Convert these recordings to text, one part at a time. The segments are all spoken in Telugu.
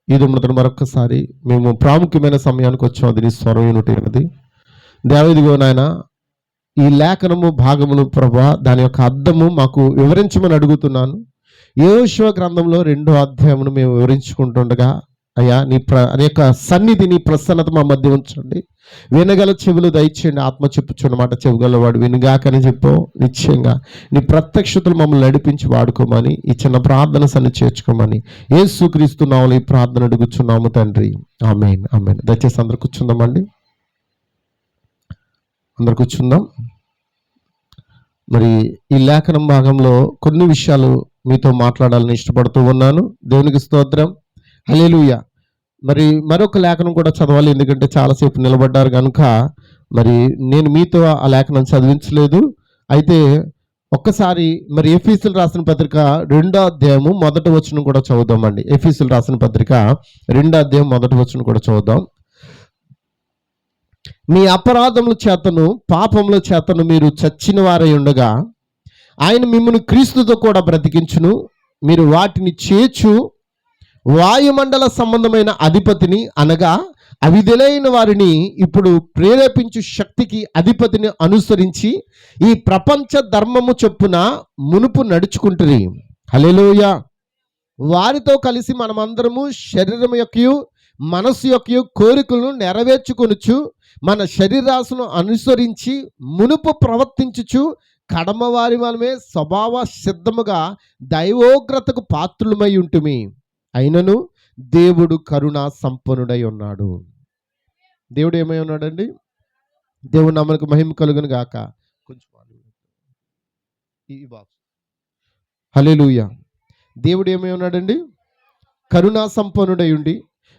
ఈ దినమున మరొకసారి మేము ప్రాముఖ్యమైన సమయానికి వచ్చాం. అది నీ స్వరం యూనిటీ. దేవదిగో నాయన, ఈ లేఖనము భాగములు ప్రభా, దాని యొక్క అర్థము మాకు వివరించమని అడుగుతున్నాను. యెహోషువ గ్రంథంలో 2వ అధ్యాయమును మేము వివరించుకుంటుండగా అయ్యా నీ యొక్క సన్నిధి, నీ ప్రసన్నత మా మధ్య ఉంచండి. వినగల చెవులు దయచేయండి. ఆత్మ చెప్పుచున్నమాట చెవుగలవాడు వినుగాకని చెప్పు. నిశ్చయంగా నీ ప్రత్యక్షతలు మమ్మల్ని నడిపించి వాడుకోమని, ఈ చిన్న ప్రార్థన సన్ని చేర్చుకోమని యేసుక్రీస్తు నామములో ఈ ప్రార్థన అడుగుచున్నాము తండ్రి. ఆమేన్, ఆమేన్. దయచేసి అందరు కూర్చుందామండి. అందరు కూర్చుందాం. మరి ఈ లేఖనం భాగంలో కొన్ని విషయాలు మీతో మాట్లాడాలని ఇష్టపడుతూ ఉన్నాను. దేవునికి స్తోత్రం. హల్లెలూయా. మరి మరొక లేఖనం కూడా చదవాలి, ఎందుకంటే చాలాసేపు నిలబడ్డారు కనుక మరి నేను మీతో ఆ లేఖనం చదివించలేదు. అయితే ఒక్కసారి మరి ఎఫీసులు రాసిన పత్రిక 2వ అధ్యాయము 1వ వచనం కూడా చదువుదామండి. ఎఫీసులు రాసిన పత్రిక 2వ అధ్యాయం 1వ వచనం కూడా చదువుదాం. మీ అపరాధముల చేతను పాపముల చేతను మీరు చచ్చిన వారై ఉండగా ఆయన మిమ్మల్ని క్రీస్తుతో కూడా బ్రతికించును. మీరు వాటిని చేర్చు వాయుమండల సంబంధమైన అధిపతిని, అనగా అవిధులైన వారిని ఇప్పుడు ప్రేరేపించు శక్తికి అధిపతిని అనుసరించి ఈ ప్రపంచ ధర్మము చొప్పున మునుపు నడుచుకుంటురి. హల్లెలూయా. వారితో కలిసి మనమందరము శరీరం యొక్క మనస్సు యొక్క కోరికలను నెరవేర్చుకొనుచు మన శరీరాశను అనుసరించి మునుపు ప్రవర్తించుచు కడమవారి మనమే స్వభావ సిద్ధముగా దైవోగ్రతకు పాత్రులమై ఉంటుమి. అయినను దేవుడు కరుణా సంపన్నుడై ఉన్నాడు. దేవుడు ఏమై ఉన్నాడండి? దేవుడు నామమునకు మహిమ కలుగును గాక. కొంచెం ఈ బాక్స్. హల్లెలూయా. దేవుడు ఏమై ఉన్నాడండి? కరుణా సంపన్నుడై ఉండి,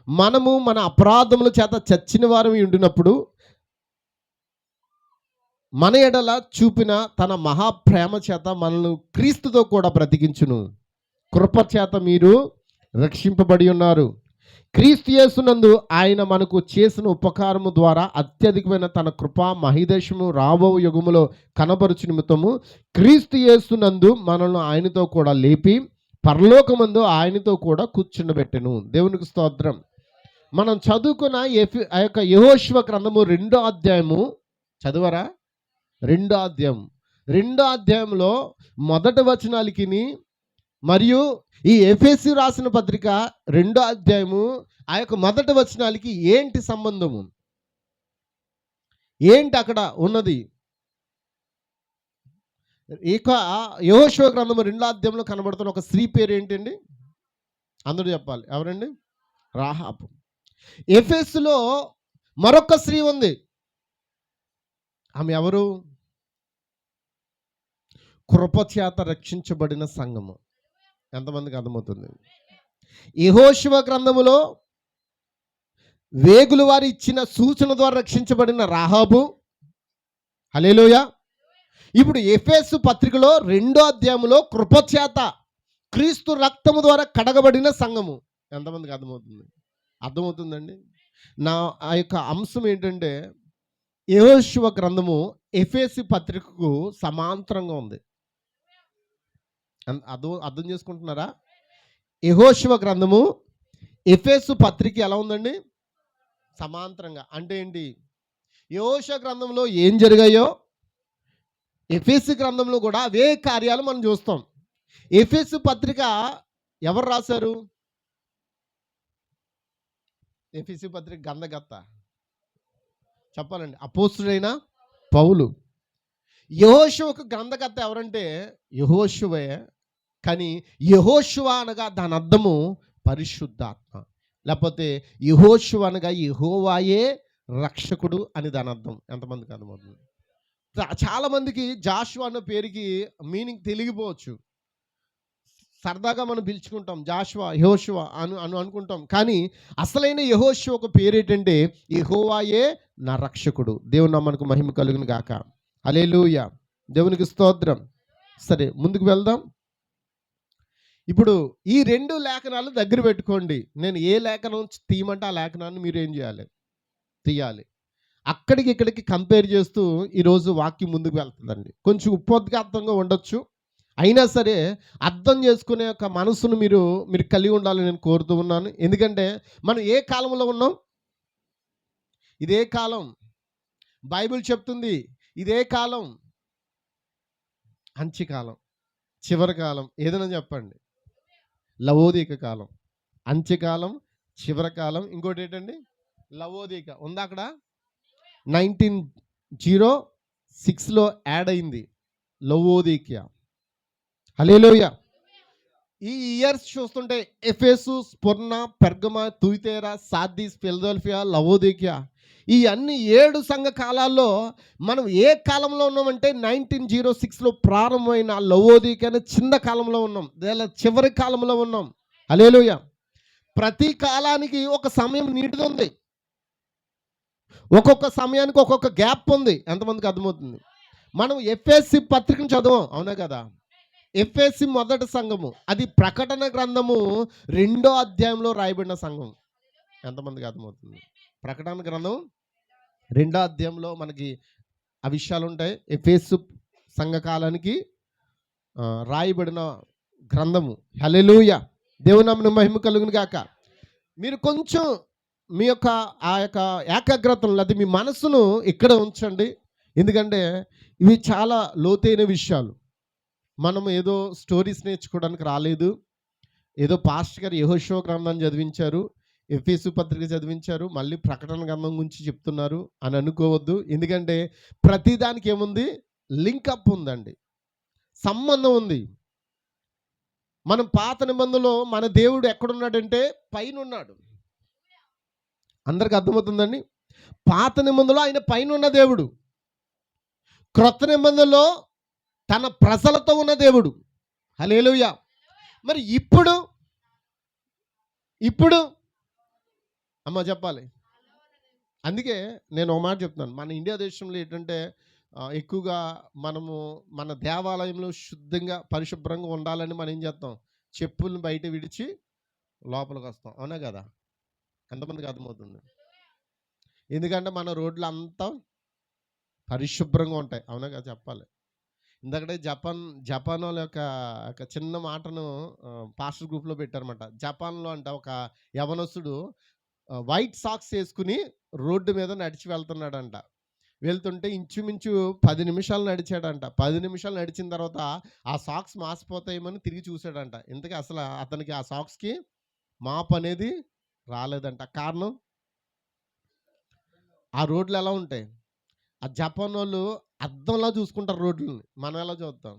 మనము మన అపరాధముల చేత చచ్చిన వారమై ఉండినప్పుడు మన ఎడల చూపిన తన మహాప్రేమ చేత మనల్ని క్రీస్తుతో కూడా బ్రతికించును. కృప చేత మీరు రక్షింపబడి ఉన్నారు. క్రీస్తు యేసునందు ఆయన మనకు చేసిన ఉపకారము ద్వారా అత్యధికమైన తన కృపా మహిదేశము రాబో యుగములో కనబరుచు నిమిత్తము క్రీస్తు యేసునందు మనల్ని ఆయనతో కూడా లేపి పరలోకమందు ఆయనతో కూడా కూర్చుండబెట్టెను. దేవునికి స్తోత్రం. మనం చదువుకున్న ఆ యొక్క యెహోషువ గ్రంథము 2వ అధ్యాయము చదువరా? 2వ అధ్యాయం 2వ అధ్యాయంలో 1వ వచనాలకి మరియు ఈ ఎఫెసీ రాసిన పత్రిక 2వ అధ్యాయము ఆ యొక్క 1వ వచనాలకి ఏంటి సంబంధము, ఏంటి అక్కడ ఉన్నది? ఇక యెహోషువ గ్రంథము 2వ అధ్యాయంలో కనబడుతున్న ఒక స్త్రీ పేరు ఏంటండి? అందరూ చెప్పాలి. ఎవరండి? రాహాబు. ఎఫెసులో మరొక స్త్రీ ఉంది. ఆమె ఎవరు? కృపచేత రక్షించబడిన సంఘము. ఎంతమందికి అర్థమవుతుంది? యెహోషువ గ్రంథములో వేగులు వారు ఇచ్చిన సూచన ద్వారా రక్షించబడిన రాహాబు. హల్లెలూయా. ఇప్పుడు ఎఫెసు పత్రికలో 2వ అధ్యాయంలో కృపచేత క్రీస్తు రక్తము ద్వారా కడగబడిన సంఘము. ఎంతమందికి అర్థమవుతుంది? అర్థమవుతుందండి. నా ఆ యొక్క అంశం ఏంటంటే యెహోషువ గ్రంథము ఎఫెసు పత్రికకు సమాంతరంగా ఉంది. అర్థం చేసుకుంటున్నారా? యెహోషువ గ్రంథము ఎఫెసు పత్రిక ఎలా ఉందండి? సమాంతరంగా. అంటే ఏంటి? యెహోషువ గ్రంథంలో ఏం జరిగాయో ఎఫెసు గ్రంథంలో కూడా అవే కార్యాలు మనం చూస్తాం. ఎఫెసు పత్రిక ఎవరు రాశారు? ఎఫెసు పత్రిక గంధగత్త చెప్పాలండి, అపోస్తుడైన పౌలు. యెహోషువకు గ్రంథకర్త ఎవరంటే యెహోషువే. కానీ యెహోషువ అనగా దాని అర్థము పరిశుద్ధాత్మ, లేకపోతే యెహోషువ అనగా యెహోవాయే రక్షకుడు అని దాని అర్థం. ఎంతమందికి అర్థమవుతుంది? చాలామందికి జాషువా అన్న పేరుకి మీనింగ్ తెలియకపోవచ్చు. సరదాగా మనం పిలుచుకుంటాం జాషువా, యెహోషువ అనుకుంటాం. కానీ అసలైన యెహోషువ ఒక పేరు ఏంటంటే యెహోవాయే నా రక్షకుడు. దేవుని నామమునకు మహిమ కలుగును గాక. హల్లెలూయా. దేవునికి స్తోత్రం. సరే, ముందుకు వెళ్దాం. ఇప్పుడు ఈ 2 లేఖనాలు దగ్గర పెట్టుకోండి. నేను ఏ లేఖనం తీయమంటే ఆ లేఖనాన్ని మీరు ఏం చేయాలి? తీయాలి. అక్కడికి ఇక్కడికి కంపేర్ చేస్తూ ఈరోజు వాక్యం ముందుకు వెళ్తుందండి. కొంచెం ఉపోద్ఘాతంగా ఉండొచ్చు, అయినా సరే అర్థం చేసుకునే ఒక మనసును మీరు కలిగి ఉండాలని నేను కోరుతూ ఉన్నాను. ఎందుకంటే మనం ఏ కాలంలో ఉన్నాం? ఇదే కాలం. బైబిల్ చెప్తుంది ఇదే కాలం, అంత్యకాలం, చివరి కాలం. ఏదైనా చెప్పండి. లవోదీక కాలం, అంత్యకాలం, చివరి కాలం. ఇంకోటి ఏంటండి? లవోదీక ఉందా అక్కడ? 1906లో యాడ్ అయింది లవోదీకియా. హల్లెలూయా. ఈ ఇయర్స్ చూస్తుంటే ఎఫెసు, స్ముర్న, పెర్గమ, తుయితేరా, సార్దీస్, ఫిలదెల్ఫియా, లవోదీకియా, ఈ అన్ని 7 సంఘ కాలాల్లో మనం ఏ కాలంలో ఉన్నామంటే 1906లో ప్రారంభమైన లవోదీకియా అనే చిన్న కాలంలో ఉన్నాం. లేదా చివరి కాలంలో ఉన్నాం. హల్లెలూయా. ప్రతి కాలానికి ఒక సమయం నీటిది ఉంది. ఒక్కొక్క సమయానికి ఒక్కొక్క గ్యాప్ ఉంది. ఎంతమందికి అర్థమవుతుంది? మనం ఎఫెసీ పత్రికను చదవం, అవునా కదా? ఎఫెసీ మొదటి సంఘము, అది ప్రకటన గ్రంథము 2వ అధ్యాయంలో రాయబడిన సంఘం. ఎంతమందికి అర్థమవుతుంది? ప్రకటన గ్రంథం 2వ అధ్యాయంలో మనకి ఆ విషయాలు ఉంటాయి. ఎఫెసు సంఘకాలానికి రాయబడిన గ్రంథము. హల్లెలూయా. దేవుని నామమునకు మహిమ కలుగును గాక. మీరు కొంచెం మీ యొక్క ఆ యొక్క ఏకాగ్రతను లేదా మీ మనసును ఇక్కడ ఉంచండి. ఎందుకంటే ఇవి చాలా లోతైన విషయాలు. మనం ఏదో స్టోరీస్ నేర్చుకోవడానికి రాలేదు. ఏదో పాస్టర్ గారు యెహోషువ గ్రంథాన్ని చదివించారు, ఎఫెసు పత్రిక చదివించారు, మళ్ళీ ప్రకటన గ్రంథం గురించి చెప్తున్నారు అని అనుకోవద్దు. ఎందుకంటే ప్రతిదానికి ఏముంది? లింకప్ ఉందండి, సంబంధం ఉంది. మనం పాత నిబంధనలో మన దేవుడు ఎక్కడున్నాడంటే పైన ఉన్నాడు. అందరికి అర్థమవుతుందండి? పాత నిబంధనలో ఆయన పైన ఉన్న దేవుడు. క్రొత్త నిబంధనలో తన ప్రజలతో ఉన్న దేవుడు. హల్లెలూయా. మరి ఇప్పుడు అమ్మ చెప్పాలి. అందుకే నేను ఒక మాట చెప్తున్నాను. మన ఇండియా దేశంలో ఏంటంటే ఎక్కువగా మనము మన దేవాలయంలో శుద్ధంగా పరిశుభ్రంగా ఉండాలని మనం ఏం చేస్తాం? చెప్పుల్ని బయట విడిచి లోపలికి వస్తాం, అవునా కదా? ఎంతమందికి అర్థమవుతుంది? ఎందుకంటే మన రోడ్లు అంతా పరిశుభ్రంగా ఉంటాయి, అవునా కదా? చెప్పాలి. ఇందాకటే జపాన్ వాళ్ళ యొక్క చిన్న మాటను పాస్టర్ గ్రూప్లో పెట్టారన్నమాట. జపాన్లో అంట ఒక యవనస్తుడు వైట్ సాక్స్ వేసుకుని రోడ్డు మీద నడిచి వెళ్తున్నాడంట. వెళ్తుంటే ఇంచుమించు 10 నిమిషాలు నడిచాడంట. 10 నిమిషాలు నడిచిన తర్వాత ఆ సాక్స్ మాసిపోతాయేమని తిరిగి చూశాడంట. ఇంతకీ అసలు అతనికి ఆ సాక్స్కి మాపు అనేది రాలేదంట. కారణం, ఆ రోడ్లు ఎలా ఉంటాయి? ఆ జపాన్ వాళ్ళు అద్దంలా చూసుకుంటారు రోడ్లని. మనం ఎలా చూద్దాం?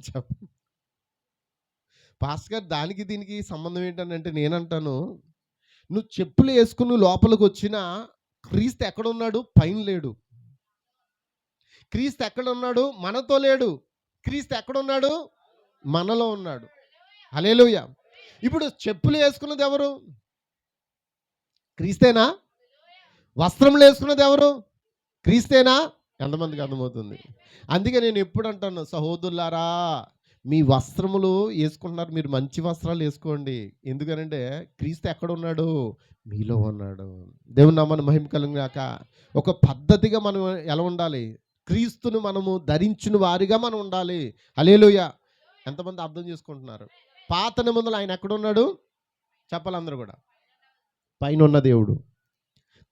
చెప్ప పాస్టర్ గారు, దానికి దీనికి సంబంధం ఏంటంటే నేనంటాను, నువ్వు చెప్పులు వేసుకుని లోపలికి వచ్చినా క్రీస్తు ఎక్కడున్నాడు? పైన లేడు. క్రీస్తు ఎక్కడున్నాడు? మనతో లేడు. క్రీస్తు ఎక్కడున్నాడు? మనలో ఉన్నాడు. హల్లెలూయా. ఇప్పుడు చెప్పులు వేసుకున్నది ఎవరు? క్రీస్తేనా? వస్త్రములు వేసుకున్నది ఎవరు? క్రీస్తేనా? ఎంతమందికి అర్థమవుతుంది? అందుకే నేను ఎప్పుడు అంటాను, సహోదరులారా, మీ వస్త్రములు వేసుకుంటున్నారు, మీరు మంచి వస్త్రాలు వేసుకోండి. ఎందుకనంటే క్రీస్తు ఎక్కడ ఉన్నాడు? మీలో ఉన్నాడు. దేవుని నామమున మహిమ కలుగును గాక. ఒక పద్ధతిగా మనం ఎలా ఉండాలి? క్రీస్తును మనము ధరించిన వారిగా మనం ఉండాలి. హల్లెలూయా. ఎంతమంది అర్థం చేసుకుంటున్నారు? పాత నిబంధనలో ఆయన ఎక్కడున్నాడు? చెప్పాలి అందరూ కూడా. పైన ఉన్న దేవుడు.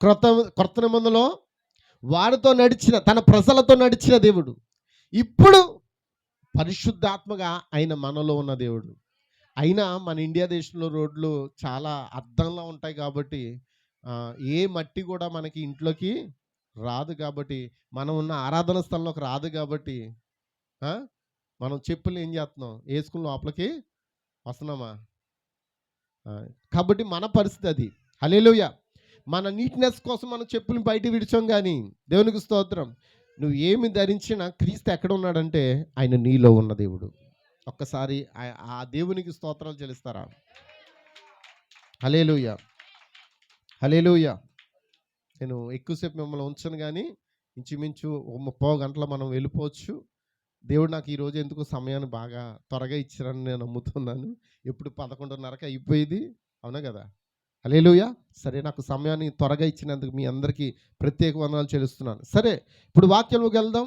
క్రొత్త నిబంధనలో వారితో నడిచిన, తన ప్రజలతో నడిచిన దేవుడు. ఇప్పుడు పరిశుద్ధాత్మగా ఆయన మనలో ఉన్న దేవుడు. అయినా మన ఇండియా దేశంలో రోడ్లు చాలా అద్దంలా ఉంటాయి కాబట్టి ఏ మట్టి కూడా మనకి ఇంట్లోకి రాదు. కాబట్టి మనం ఉన్న ఆరాధన స్థలంలోకి రాదు. కాబట్టి మనం చెప్పులు ఏం చేస్తున్నాం? వేసుకుని లోపలికి వస్తున్నామా? కాబట్టి మన పరిస్థితి అది. హల్లెలూయా. మన నీట్నెస్ కోసం మనం చెప్పులు బయట విడిచాం. కానీ దేవునికి స్తోత్రం, నువ్వు ఏమి ధరించినా క్రీస్తు ఎక్కడ ఉన్నాడంటే ఆయన నీలో ఉన్న దేవుడు. ఒక్కసారి ఆ దేవునికి స్తోత్రాలు చెల్లిస్తారా? హల్లెలూయా. హల్లెలూయా. నేను ఎక్కువసేపు మిమ్మల్ని ఉంచను, కానీ ఇంచుమించు 30 గంటలు మనం వెళ్ళిపోవచ్చు. దేవుడు నాకు ఈరోజు ఎందుకు సమయాన్ని బాగా త్వరగా ఇచ్చారని నేను నమ్ముతున్నాను. ఎప్పుడు 11:30కి అయిపోయింది, అవునా కదా? హల్లెలూయా. సరే, నాకు సమయాన్ని త్వరగా ఇచ్చినందుకు మీ అందరికీ ప్రత్యేక వందనాలు చెల్లిస్తున్నాను. సరే, ఇప్పుడు వాక్యంలోకి వెళ్దాం.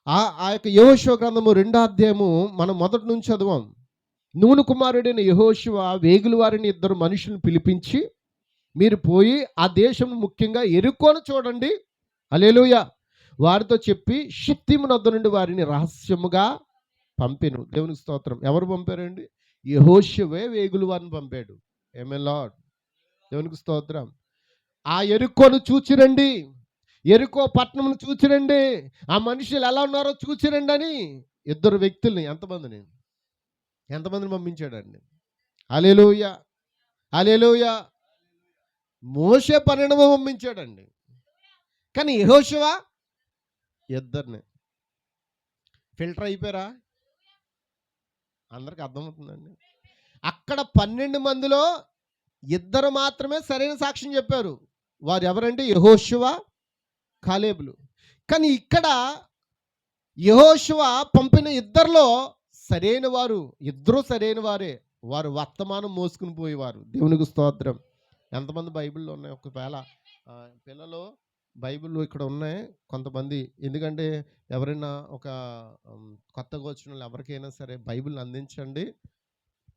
ఆ యొక్క యెహోషువ గ్రంథము 2వ అధ్యాయము మనం మొదటి నుంచి చదవం. నూను కుమారుడైన యెహోషువ వేగుల వారిని 2 మనుషులను పిలిపించి, మీరు పోయి ఆ దేశం ముఖ్యంగా యెరికోను చూడండి. హల్లెలూయా. వారితో చెప్పి షిత్తీము నద్ద నుండి వారిని రహస్యముగా పంపెను. దేవునికి స్తోత్రం. ఎవరు పంపారండి? యెహోషువే వేగుల వారిని పంపాడు. ఆమేన్ లార్డ్. దేవునికి స్తోత్రం. ఆ యెరికోను చూచిరండి, యెరికో పట్టణమును చూచిరండి, ఆ మనుషులు ఎలా ఉన్నారో చూచిరండి అని 2 వ్యక్తుల్ని ఎంతమందిని పంపించాడండి? హల్లెలూయా, హల్లెలూయా. మోషే 12 పంపించాడండి, కానీ యెహోషువ 2. ఫిల్టర్ అయిపోయారా? అందరికి అర్థమవుతుందండి. అక్కడ 12 మందిలో 2 మాత్రమే సరైన సాక్ష్యం చెప్పారు. వారు ఎవరంటే యెహోషువ, కాలేబులు. కానీ ఇక్కడ యెహోషువ పంపిన 2లో సరైన వారు, 2 సరైన వారే. వారు వర్తమానం మోసుకుని పోయేవారు. దేవునికి స్తోత్రం. ఎంతమంది బైబిల్లో ఉన్నాయి? ఒకవేళ పిల్లలు బైబిల్ ఇక్కడ ఉన్నాయి కొంతమంది. ఎందుకంటే ఎవరైనా ఒక కొత్తగా వచ్చిన వాళ్ళు ఎవరికైనా సరే బైబిల్ని అందించండి.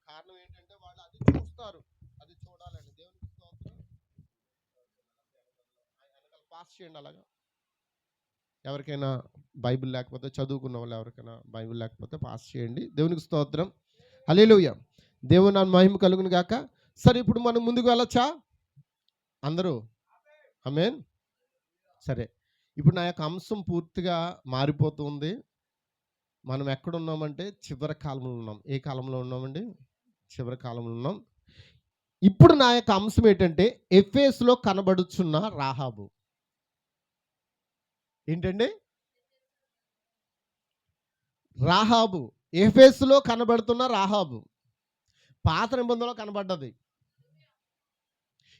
కారణం ఏంటంటే వాళ్ళు అది చూస్తారు, అది చూడాలండి. దేవునికి స్తోత్రం. పాస్ చేయండి అలాగా. ఎవరికైనా బైబిల్ లేకపోతే, చదువుకున్న వాళ్ళు ఎవరికైనా బైబిల్ లేకపోతే పాస్ చేయండి. దేవునికి స్తోత్రం. హల్లెలూయా. దేవుని నామ మహిమ కలుగును గాక. సరే, ఇప్పుడు మనం ముందుకు వెళ్ళొచ్చా అందరూ? ఆమేన్. సరే, ఇప్పుడు నా యొక్క అంశం పూర్తిగా మారిపోతుంది. మనం ఎక్కడున్నామంటే చివరి కాలంలో ఉన్నాం. ఏ కాలంలో ఉన్నామండి? చివరి కాలంలో ఉన్నాం. ఇప్పుడు నా యొక్క అంశం ఏంటంటే ఎఫెసులో కనబడుచున్న రాహాబు. ఏంటండి? రాహాబు. ఎఫెసులో కనబడుతున్న రాహాబు పాత నిబంధనలో కనబడ్డది.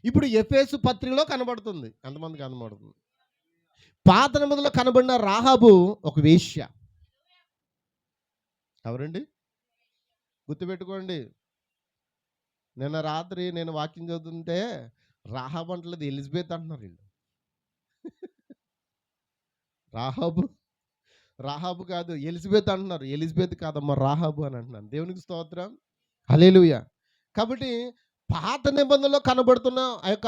ఇప్పుడు ఎఫెసు పత్రికలో కనబడుతుంది. ఎంతమంది కనబడుతుంది? పాత నిబంధనలో కనబడిన రాహాబు ఒక వేశ్య. ఎవరండి? గుర్తుపెట్టుకోండి. నిన్న రాత్రి నేను వాక్యం చదువుతుంటే రాహాబు అంటలేదు, ఎలిజబెత్ అంటున్నారు వీళ్ళు. రాహాబు కాదు, ఎలిజబెత్ అంటున్నారు. ఎలిజబెత్ కాదమ్మా, రాహాబు అని అంటున్నాను. దేవునికి స్తోత్రం. హల్లెలూయా. కాబట్టి పాత నిబంధనలో కనబడుతున్న ఆ యొక్క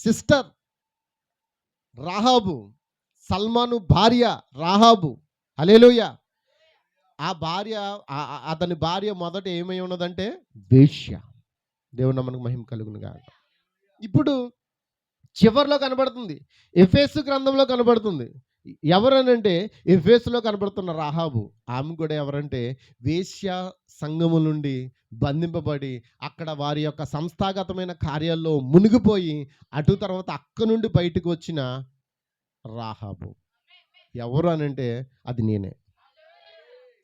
సిస్టర్ రాహాబు, సల్మాను భార్య రాహాబు. హల్లెలూయా. ఆ భార్య, అతని భార్య మొదట ఏమై ఉన్నదంటే వేశ్య. దేవుని నామమునకు మహిమ కలుగును గాక. ఇప్పుడు చివర్లో కనబడుతుంది, ఎఫెసు గ్రంథంలో కనబడుతుంది. ఎవరనంటే ఎఫెసులో కనబడుతున్న రాహాబు. ఆమె కూడా ఎవరంటే వేశ్య సంఘము నుండి బంధింపబడి అక్కడ వారి యొక్క సంస్థాగతమైన కార్యాల్లో మునిగిపోయి అటు తర్వాత అక్క నుండి బయటకు వచ్చిన రాహాబు. ఎవరు అనంటే అది నేనే.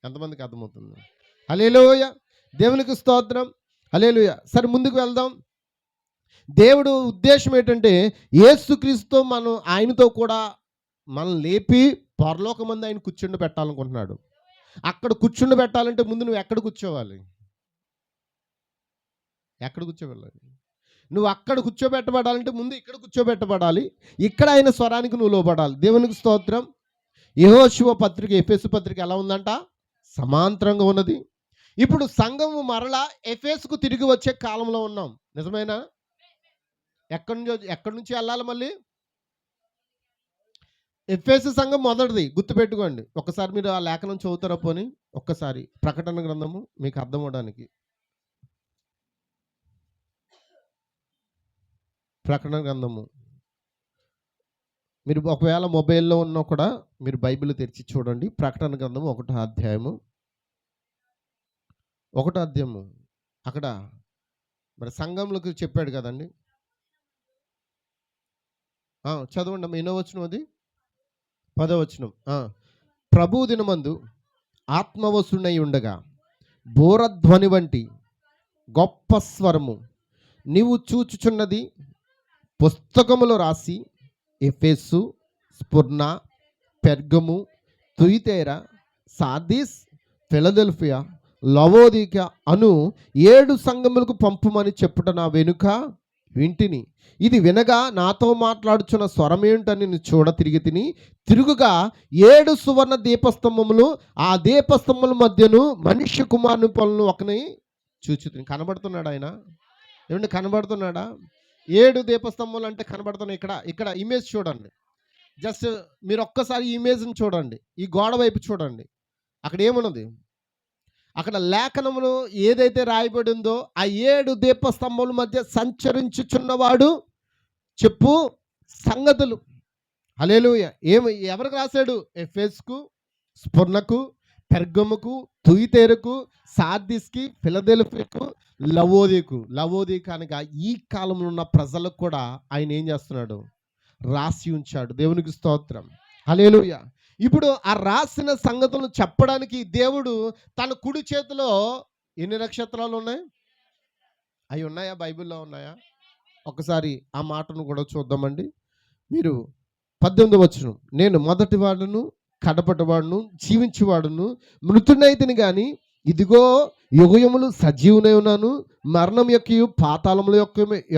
ఎంతమందికి అర్థమవుతుంది? హల్లెలూయా. దేవునికి స్తోత్రం. హల్లెలూయా. సరే, ముందుకు వెళ్దాం. దేవుడు ఉద్దేశం ఏంటంటే యేసుక్రీస్తుతో మనం ఆయనతో కూడా మనం లేపి పరలోకమందు ఆయన కూర్చుండి పెట్టాలనుకుంటున్నాడు. అక్కడ కూర్చుండి పెట్టాలంటే ముందు నువ్వు ఎక్కడ కూర్చోవాలి? ఎక్కడ కూర్చోబెట్టాలి? నువ్వు అక్కడ కూర్చోబెట్టబడాలంటే ముందు ఇక్కడ కూర్చోబెట్టబడాలి. ఇక్కడ ఆయన స్వరానికి నువ్వు లోబడాలి. దేవునికి స్తోత్రం. యెహోషువ పత్రిక, ఎఫెసు పత్రిక ఎలా ఉందంట? సమాంతరంగా ఉన్నది. ఇప్పుడు సంఘము మరలా ఎఫెసుకు తిరిగి వచ్చే కాలంలో ఉన్నాం. నిజమేనా? ఎక్కడి నుంచి వెళ్ళాలి మళ్ళీ? ఎఫెసు సంఘం మొదటిది గుర్తుపెట్టుకోండి. ఒక్కసారి మీరు ఆ లేఖనం చదువుతారా పోని? ఒక్కసారి ప్రకటన గ్రంథము మీకు అర్థం అవడానికి. ప్రకటన గ్రంథము మీరు ఒకవేళ మొబైల్లో ఉన్నా కూడా మీరు బైబిల్ తెరిచి చూడండి. ప్రకటన గ్రంథము 1వ అధ్యాయము. 1వ అధ్యాయము అక్కడ మరి సంఘంలోకి చెప్పాడు కదండి. చదవండి అమ్మ. ఎన్నో వచనం అది? 10వ వచనం. ప్రభు దినమందు ఆత్మవశుడై ఉండగా బోరధ్వని వంటి గొప్ప స్వరము నీవు చూచుచున్నది పుస్తకములో రాసి ఎఫెసు, స్ముర్న, పెర్గము, తుయితైర, సార్దీస్, ఫిలదెల్ఫియా, లవోదిక అను 7 సంఘములకు పంపుమని చెప్పుట నా వెనుక వింటిని. ఇది వినగా నాతో మాట్లాడుచున్న స్వరమేంటని నేను చూడ తిరిగి తిరుగుగా 7 సువర్ణ దీపస్తంభములు, ఆ దీపస్తంభముల మధ్యను మనుష్య కుమారుని పొలను ఒకని చూచి కనబడుతున్నాడు ఆయన. ఏమంటే కనబడుతున్నాడా? 7 దీపస్తంభములు అంటే కనబడుతున్నాయి. ఇక్కడ ఇమేజ్ చూడండి. జస్ట్ మీరు ఒక్కసారి ఈ ఇమేజ్ని చూడండి. ఈ గోడ వైపు చూడండి. అక్కడ ఏమున్నది? అక్కడ లేఖనములు ఏదైతే రాయబడి ఉందో ఆ 7 దీపస్తంభముల మధ్య సంచరించుచున్నవాడు చెప్పు సంగతులు. హల్లెలూయా. ఎవరికి రాశాడు? ఎఫెసుకు, స్ముర్నకు, పెర్గముకు, తుయితేరుకు, సార్దిస్కి, ఫిలదెల్ఫియాకు, లవోదికు అనగా ఈ కాలంలో ఉన్న ప్రజలకు కూడా ఆయన ఏం చేస్తున్నాడు? రాసి ఉంచాడు. దేవునికి స్తోత్రం. హల్లెలూయా. ఇప్పుడు ఆ రాసిన సంగతులను చెప్పడానికి దేవుడు తన కుడి చేతిలో ఎన్ని నక్షత్రాలు ఉన్నాయి? అవి ఉన్నాయా? బైబిల్లో ఉన్నాయా? ఒకసారి ఆ మాటను కూడా చూద్దామండి. మీరు 18వ వచనం, నేను మొదటి వాడును కడపటి వాడును జీవించేవాడును మృతుడైతిని గాని ఇదిగో యుగయములు సజీవునై ఉన్నాను, మరణం యొక్కయు పాతాళముల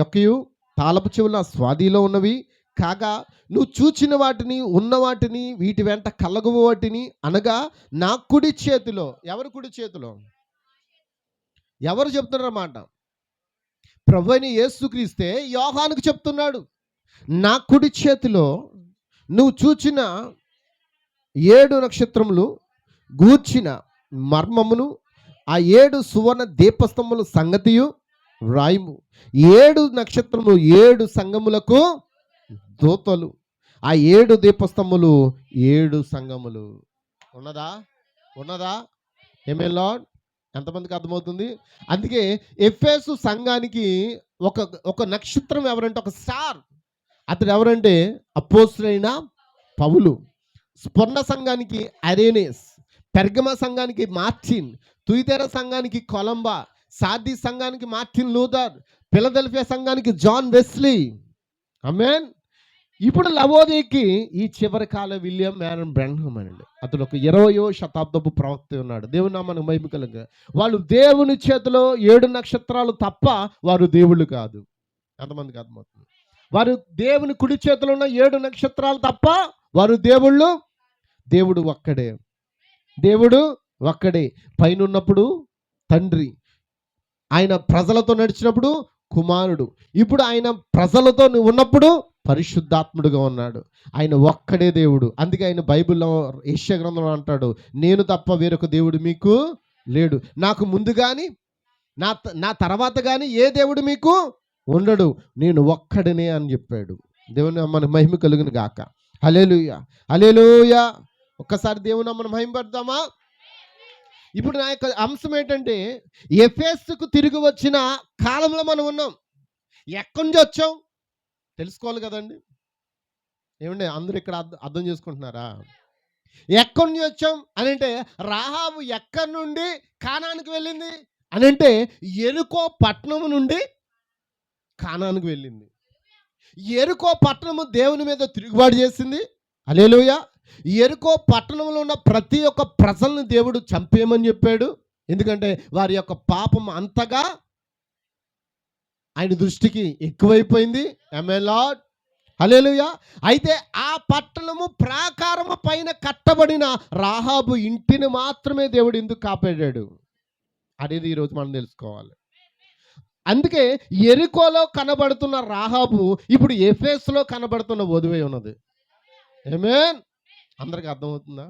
యొక్కయు తాళపు చెవుల స్వాధీలో ఉన్నవి కాగా నువ్వు చూచిన వాటిని ఉన్న వాటిని వీటి వెంట కలగవు వాటిని అనగా నా కుడి చేతిలో. ఎవరి కుడి చేతిలో? ఎవరు చెప్తున్నారన్నమాట? ప్రభువైన యేసుక్రీస్తే యోహానుకు చెప్తున్నాడు, నా కుడి చేతిలో నువ్వు చూచిన 7 నక్షత్రములు గూర్చిన మర్మమును, ఆ 7 సువర్ణ దీపస్తంభముల సంగతియు రాయము. 7 నక్షత్రములు 7 సంఘములకు దూతలు, ఆ 7 దీపస్తంభములు 7 సంఘములు. ఉన్నదా? ఏమే లార్డ్? ఎంతమందికి అర్థమవుతుంది? అందుకే ఎఫెసు సంఘానికి ఒక నక్షత్రం ఎవరంటే, ఒక స్టార్. అతడు ఎవరంటే అపోస్తలుడైన పౌలు. స్ముర్న సంఘానికి అరేనేస్, పెర్గమ సంఘానికి మార్టిన్, తుయితెర సంఘానికి కొలంబా, సార్దీస్ సంఘానికి మార్టిన్ లూథర్, ఫిలదెల్ఫియా సంఘానికి జాన్ వెస్లీ. ఆమేన్. ఇప్పుడు లవోదికి ఈ చివరి కాల విలియం మ్యారన్ బ్రెన్హమ్ అండి. అతడు ఒక 20వ శతాబ్దపు ప్రవక్త ఉన్నాడు. దేవుని నామానికి మహిమ కలుగుగా. వాళ్ళు దేవుని చేతిలో 7 నక్షత్రాలు తప్ప వారు దేవుళ్ళు కాదు. ఎంతమందికి అర్థమవుతుంది? వారు దేవుని కుడి చేతిలో ఉన్న 7 నక్షత్రాలు తప్ప వారు దేవుళ్ళు. దేవుడు ఒక్కడే. పైన ఉన్నప్పుడు తండ్రి, ఆయన ప్రజలతో నడిచినప్పుడు కుమారుడు, ఇప్పుడు ఆయన ప్రజలతో ఉన్నప్పుడు పరిశుద్ధాత్ముడుగా ఉన్నాడు. ఆయన ఒక్కడే దేవుడు. అందుకే ఆయన బైబిల్లో యెషయా గ్రంథంలో అంటాడు, నేను తప్ప వేరొక దేవుడు మీకు లేడు, నాకు ముందు కానీ నా తర్వాత కానీ ఏ దేవుడు మీకు ఉండడు, నేను ఒక్కడనే అని చెప్పాడు. దేవుని మన మహిమ కలుగును గాక. హల్లెలూయా, హల్లెలూయా. ఒక్కసారి దేవుని మనం మహిమపడదామా? ఇప్పుడు నా యొక్క అంశం ఏంటంటే, ఎఫెసుకు తిరిగి వచ్చిన కాలంలో మనం ఉన్నాం. ఎక్కడి నుంచి వచ్చాం తెలుసుకోవాలి కదండి. ఏమండి, అందరూ ఇక్కడ అర్థం చేసుకుంటున్నారా? ఎక్కడి నుంచి వచ్చాం అని అంటే, రాహాబు ఎక్కడి నుండి కానానికి వెళ్ళింది అని అంటే, యెరికో పట్టణం నుండి కానానికి వెళ్ళింది. యెరికో పట్టణము దేవుని మీద తిరుగుబాటు చేసింది. హల్లెలూయా. యెరికో పట్టణంలో ఉన్న ప్రతి ఒక్క ప్రజల్ని దేవుడు చంపేయమని చెప్పాడు. ఎందుకంటే వారి యొక్క పాపం అంతగా ఆయన దృష్టికి ఎక్కువైపోయింది. ఆమేన్ లార్డ్. హల్లెలూయా. అయితే ఆ పట్టణము ప్రాకారము పైన కట్టబడిన రాహాబు ఇంటిని మాత్రమే దేవుడు ఎందుకు కాపాడాడు అనేది ఈరోజు మనం తెలుసుకోవాలి. అందుకే యెరికోలో కనబడుతున్న రాహాబు ఇప్పుడు ఎఫెసులో కనబడుతున్న వధువై ఉన్నది. ఆమేన్. అందరికి అర్థమవుతుందా?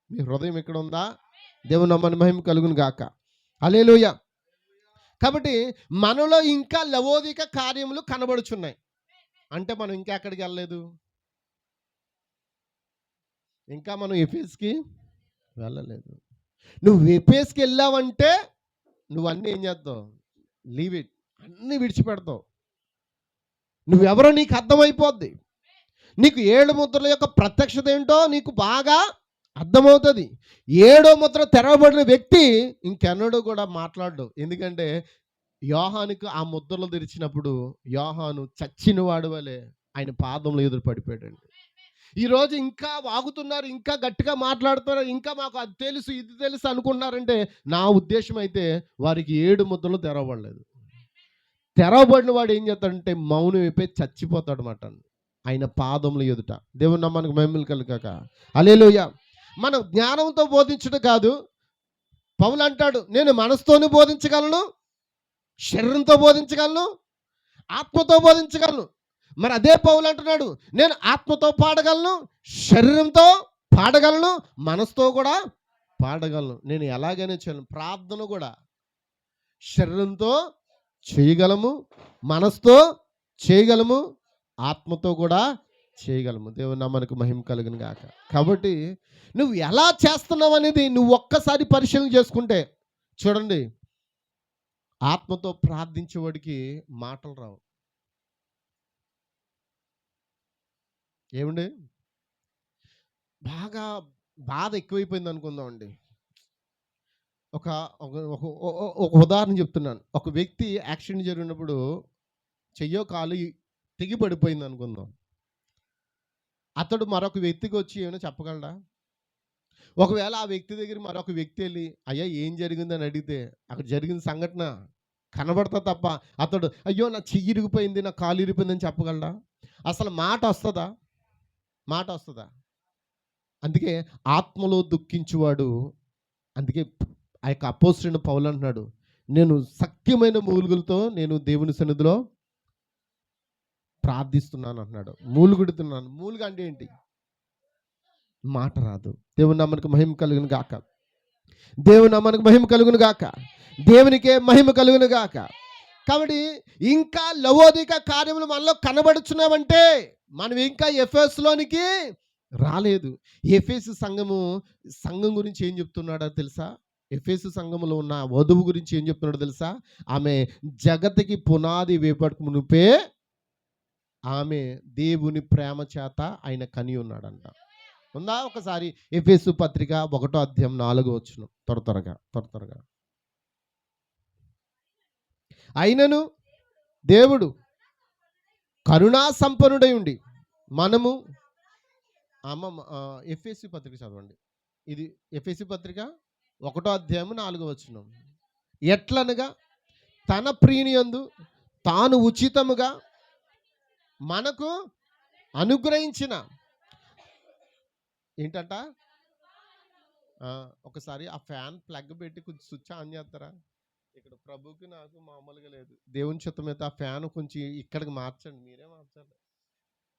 మీ హృదయం ఎక్కడ ఉందా? దేవుని నామమున మహిమ కలుగును గాక. హల్లెలూయా. కాబట్టి మనలో ఇంకా లవోదిక కార్యములు కనబడుచున్నాయి. అంటే మనం ఇంకా ఎక్కడికి వెళ్ళలేదు. ఇంకా మనం ఎఫెసుకి వెళ్ళలేదు. నువ్వు ఎఫెసుకి వెళ్ళావంటే నువ్వు అన్నీ ఏం చేస్తావు? లీవ్ ఇట్, అన్నీ విడిచిపెడతావు. నువ్వెవరో నీకు అర్థమైపోద్ది. నీకు 7 ముద్రల యొక్క ప్రత్యక్షత ఏంటో నీకు బాగా అర్థమవుతుంది. 7వ ముద్ర తెరవబడిన వ్యక్తి ఇంకెన్నడూ కూడా మాట్లాడు. ఎందుకంటే యోహానుకు ఆ ముద్రలు తెరిచినప్పుడు యోహాను చచ్చిన వాడు వలె ఆయన పాదంలో ఎదురు పడిపోయాడండి. ఈరోజు ఇంకా వాగుతున్నారు, ఇంకా గట్టిగా మాట్లాడుతున్నారు, ఇంకా మాకు అది తెలుసు ఇది తెలుసు అనుకుంటున్నారంటే నా ఉద్దేశం అయితే వారికి 7 ముద్రలు తెరవబడలేదు. తెరవబడిన వాడు ఏం చేస్తాడంటే మౌనం అయిపోయి చచ్చిపోతాడు అన్నమాట ఆయన పాదముల ఎదుట. దేవుని నమ్మనికి మహిమలు కలుగాక. హల్లెలూయా. మనం జ్ఞానంతో బోధించడం కాదు. పౌలు అంటాడు, నేను మనసుతోనూ బోధించగలను, శరీరంతో బోధించగలను, ఆత్మతో బోధించగలను. మరి అదే పౌలు అంటున్నాడు, నేను ఆత్మతో పాడగలను, శరీరంతో పాడగలను, మనసుతో కూడా పాడగలను. నేను ఎలాగైనా చేయను. ప్రార్థన కూడా శరీరంతో చేయగలము, మనసుతో చేయగలము, ఆత్మతో కూడా చేయగలము. దేవుని నామానికి మహిమ కలుగును గాక. కాబట్టి నువ్వు ఎలా చేస్తున్నావు అనేది నువ్వు ఒక్కసారి పరిశీలన చేసుకుంటే చూడండి, ఆత్మతో ప్రార్థించేవాడికి మాటలు రావు. ఏమండి, బాగా బాధ ఎక్కువైపోయింది అనుకుందామండి. ఒక ఒక ఉదాహరణ చెప్తున్నాను. ఒక వ్యక్తి యాక్సిడెంట్ జరిగినప్పుడు చెయ్యో కాలు తెగి పడిపోయింది అనుకుందాం. అతడు మరొక వ్యక్తికి వచ్చి ఏమైనా చెప్పగలడా? ఒకవేళ ఆ వ్యక్తి దగ్గర మరొక వ్యక్తి వెళ్ళి అయ్యా ఏం జరిగిందని అడిగితే అక్కడ జరిగిన సంఘటన కనబడతా తప్ప అతడు అయ్యో నా చెయ్యి ఇరిగిపోయింది, నా కాలు ఇరిగిపోయిందని చెప్పగలడా? అసలు మాట వస్తుందా? మాట వస్తుందా? అందుకే ఆత్మలో దుఃఖించువాడు, అందుకే ఆ యొక్క అపోస్తలుడైన పౌలు అంటున్నాడు, నేను సఖ్యమైన మూలుగులతో నేను దేవుని సన్నిధిలో ప్రార్థిస్తున్నాను అంటున్నాడు. మూలుగుడుతున్నాను. మూలుగు అంటే ఏంటి? మాట రాదు. దేవుని నామానికి మహిమ కలుగును గాక. దేవుని నామానికి మహిమ కలుగును గాక. దేవునికే మహిమ కలుగును గాక. కాబట్టి ఇంకా లవోదిక కార్యములు మనలో కనబడుచున్నామంటే మనం ఇంకా ఎఫెసులోనికి రాలేదు. ఎఫెసు సంఘం గురించి ఏం చెప్తున్నాడో తెలుసా? ఎఫెసు సంఘములో ఉన్న వధువు గురించి ఏం చెప్తున్నాడో తెలుసా? ఆమె జగతికి పునాది వేపడక మునుపే ఆమె దేవుని ప్రేమ చేత ఆయన కని ఉన్నాడంట. ఉందా? ఒకసారి ఎఫెసు పత్రిక 1వ అధ్యాయం 4వ వచనం త్వరగా. అయినను దేవుడు కరుణా సంపన్నుడై ఉండి మనము ఎఫెసు పత్రిక చదవండి. ఇది ఎఫెసు పత్రిక 1వ అధ్యాయం 4వ వచనం. ఎట్లనగా తన ప్రియనియందు తాను ఉచితముగా మనకు అనుగ్రహించిన ఏంటంట? ఒకసారి ఆ ఫ్యాన్ ప్లగ్ పెట్టి కొంచెం స్విచ్ ఆన్ చేస్తారా? ఇక్కడ ప్రభుకి నాకు మామూలుగా లేదు. దేవుని చిత్తం అయితే ఆ ఫ్యాన్ కొంచెం ఇక్కడికి మార్చండి. మీరే మార్చాలి,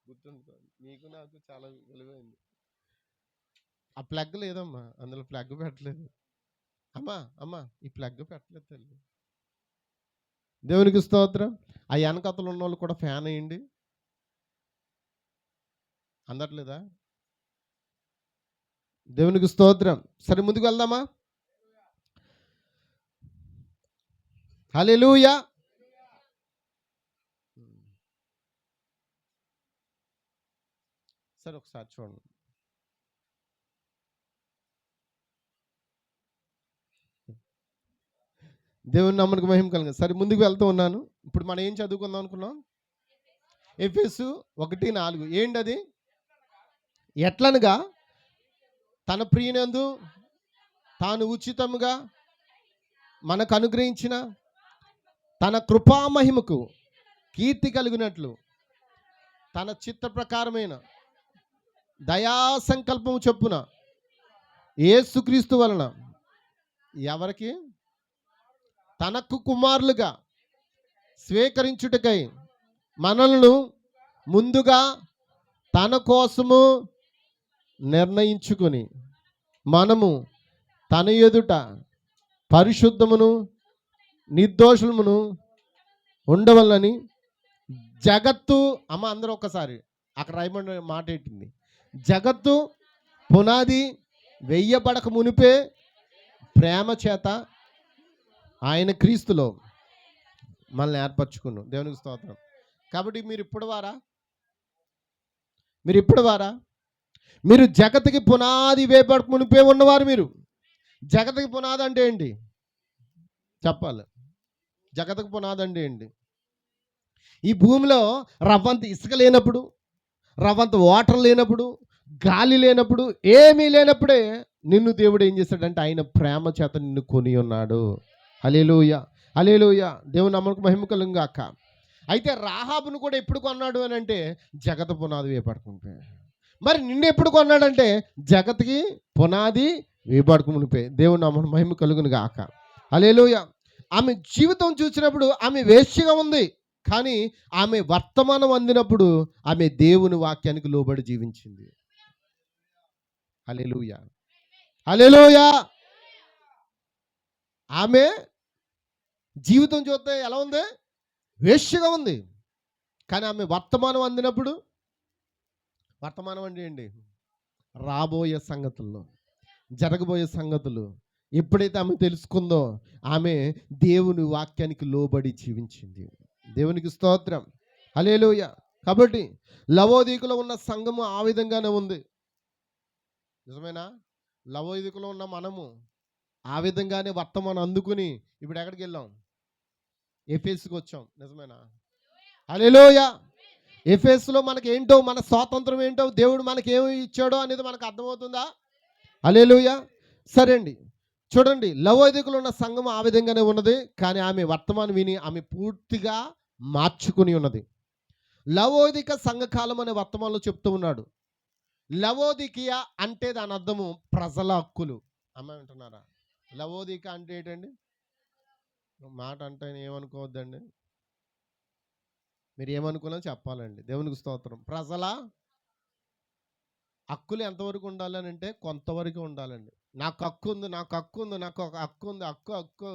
గుర్తుంచుకోండి. మీకు నాకు చాలా విలువైంది. ఆ ప్లగ్ లేదమ్మా, అందులో ప్లగ్ పెట్టలేదు. అమ్మా ఈ ప్లగ్ పెట్టలేదు తల్లి. దేవునికి స్తోత్రం. ఆ వెనకతలు ఉన్న వాళ్ళు కూడా ఫ్యాన్ వేయండి. అందట్లేదా? దేవునికి స్తోత్రం. సరే ముందుకు వెళ్దామా? హల్లెలూయా. సరే ఒకసారి చూడండి. దేవుని నామానికి మహిమ కలుగును. సరే ముందుకు వెళ్తూ ఉన్నాను. ఇప్పుడు మనం ఏం చదువుకుందాం అనుకున్నాం? ఎఫెసు 1:4. ఏంటది? ఎట్లనగా తన ప్రియనందు తాను ఉచితముగా మనకు అనుగ్రహించిన తన కృపామహిమకు కీర్తి కలిగినట్లు తన చిత్త ప్రకారమైన దయా సంకల్పము చొప్పున యేసుక్రీస్తు వలన ఎవరికి తనకు కుమారులుగా స్వీకరించుటకై మనలను ముందుగా తన కోసము నిర్ణయించుకొని మనము తన ఎదుట పరిశుద్ధమును నిర్దోషమును ఉండవలని జగత్తు అందరూ ఒకసారి అక్కడ రాయబడిన మాట ఏంటింది? జగత్తు పునాది వెయ్యబడక మునిపే ప్రేమ చేత ఆయన క్రీస్తులో మనల్ని ఏర్పరచుకున్నాం. దేవునికి స్తోత్రం. కాబట్టి మీరు ఇప్పుడు వారా మీరు జగతికి పునాది వేపడక మునిపే ఉన్నవారు. మీరు జగతికి పునాది అంటే ఏంటి చెప్పాలి? జగతికి పునాది అంటే ఏంటి? ఈ భూమిలో రవ్వంత ఇసుక లేనప్పుడు, రవ్వంత వాటర్ లేనప్పుడు, గాలి లేనప్పుడు, ఏమీ లేనప్పుడే నిన్ను దేవుడు ఏం చేశాడంటే ఆయన ప్రేమ చేత నిన్ను కొని ఉన్నాడు. హల్లెలూయా. హల్లెలూయా. దేవుని నామమునకు మహిమ కలుగును గాక. అయితే రాహాబును కూడా ఎప్పుడు కొన్నాడు అని అంటే జగత పునాది వేయబడకుంటే. మరి నిన్ను ఎప్పుడు కొన్నాడంటే జగత్కి పునాది వేయబడక మునిపే. దేవుని నామమునకు మహిమ కలుగును గాక. హల్లెలూయా. ఆమె జీవితం చూసినప్పుడు ఆమె వేశ్యగా ఉంది. కానీ ఆమె వర్తమానం అందినప్పుడు ఆమె దేవుని వాక్యానికి లోబడి జీవించింది. హల్లెలూయా. హల్లెలూయా. ఆమె జీవితం చూస్తే ఎలా ఉంది? వేశ్యగా ఉంది. కానీ ఆమె వర్తమానం అందినప్పుడు, వర్తమానం అంటే ఏంటి? రాబోయే సంగతుల్లో, జరగబోయే సంగతులు ఎప్పుడైతే ఆమె తెలుసుకుందో ఆమె దేవుని వాక్యానికి లోబడి జీవించింది. దేవునికి స్తోత్రం. హల్లెలూయా. కాబట్టి లవోదీకులో ఉన్న సంఘము ఆ విధంగానే ఉంది. నిజమేనా? లవోదీకులో ఉన్న మనము ఆ విధంగానే వర్తమానం అందుకుని ఇప్పుడు ఎక్కడికి వెళ్ళాం? ఎఫెసుకి వచ్చాం. నిజమేనా? హల్లెలూయా. ఎఫెసులో మనకి ఏంటో, మన స్వాతంత్రం ఏంటో, దేవుడు మనకి ఏమి ఇచ్చాడో అనేది మనకు అర్థమవుతుందా? హల్లెలూయా. సరే అండి, చూడండి, లవోదీకులో ఉన్న సంఘం ఆ విధంగానే ఉన్నది. కానీ ఆమె వర్తమానం విని ఆమె పూర్తిగా మార్చుకుని ఉన్నది. లవోదిక సంఘకాలం అనే వర్తమానంలో చెప్తూ ఉన్నాడు. లవోదికియ అంటే దాని అర్థము ప్రజల హక్కులు. అమ్మ వింటున్నారా? లవోదిక అంటే ఏంటండి? మాట అంటే ఏమనుకోవద్దండి, మీరు ఏమనుకున్నా చెప్పాలండి. దేవునికి స్తోత్రం. ప్రజల హక్కులు ఎంతవరకు ఉండాలి అని అంటే కొంతవరకు ఉండాలండి. నాకు హక్కు ఉంది, నాకు హక్కు ఉంది, నాకు ఒక హక్కు ఉంది, హక్కు.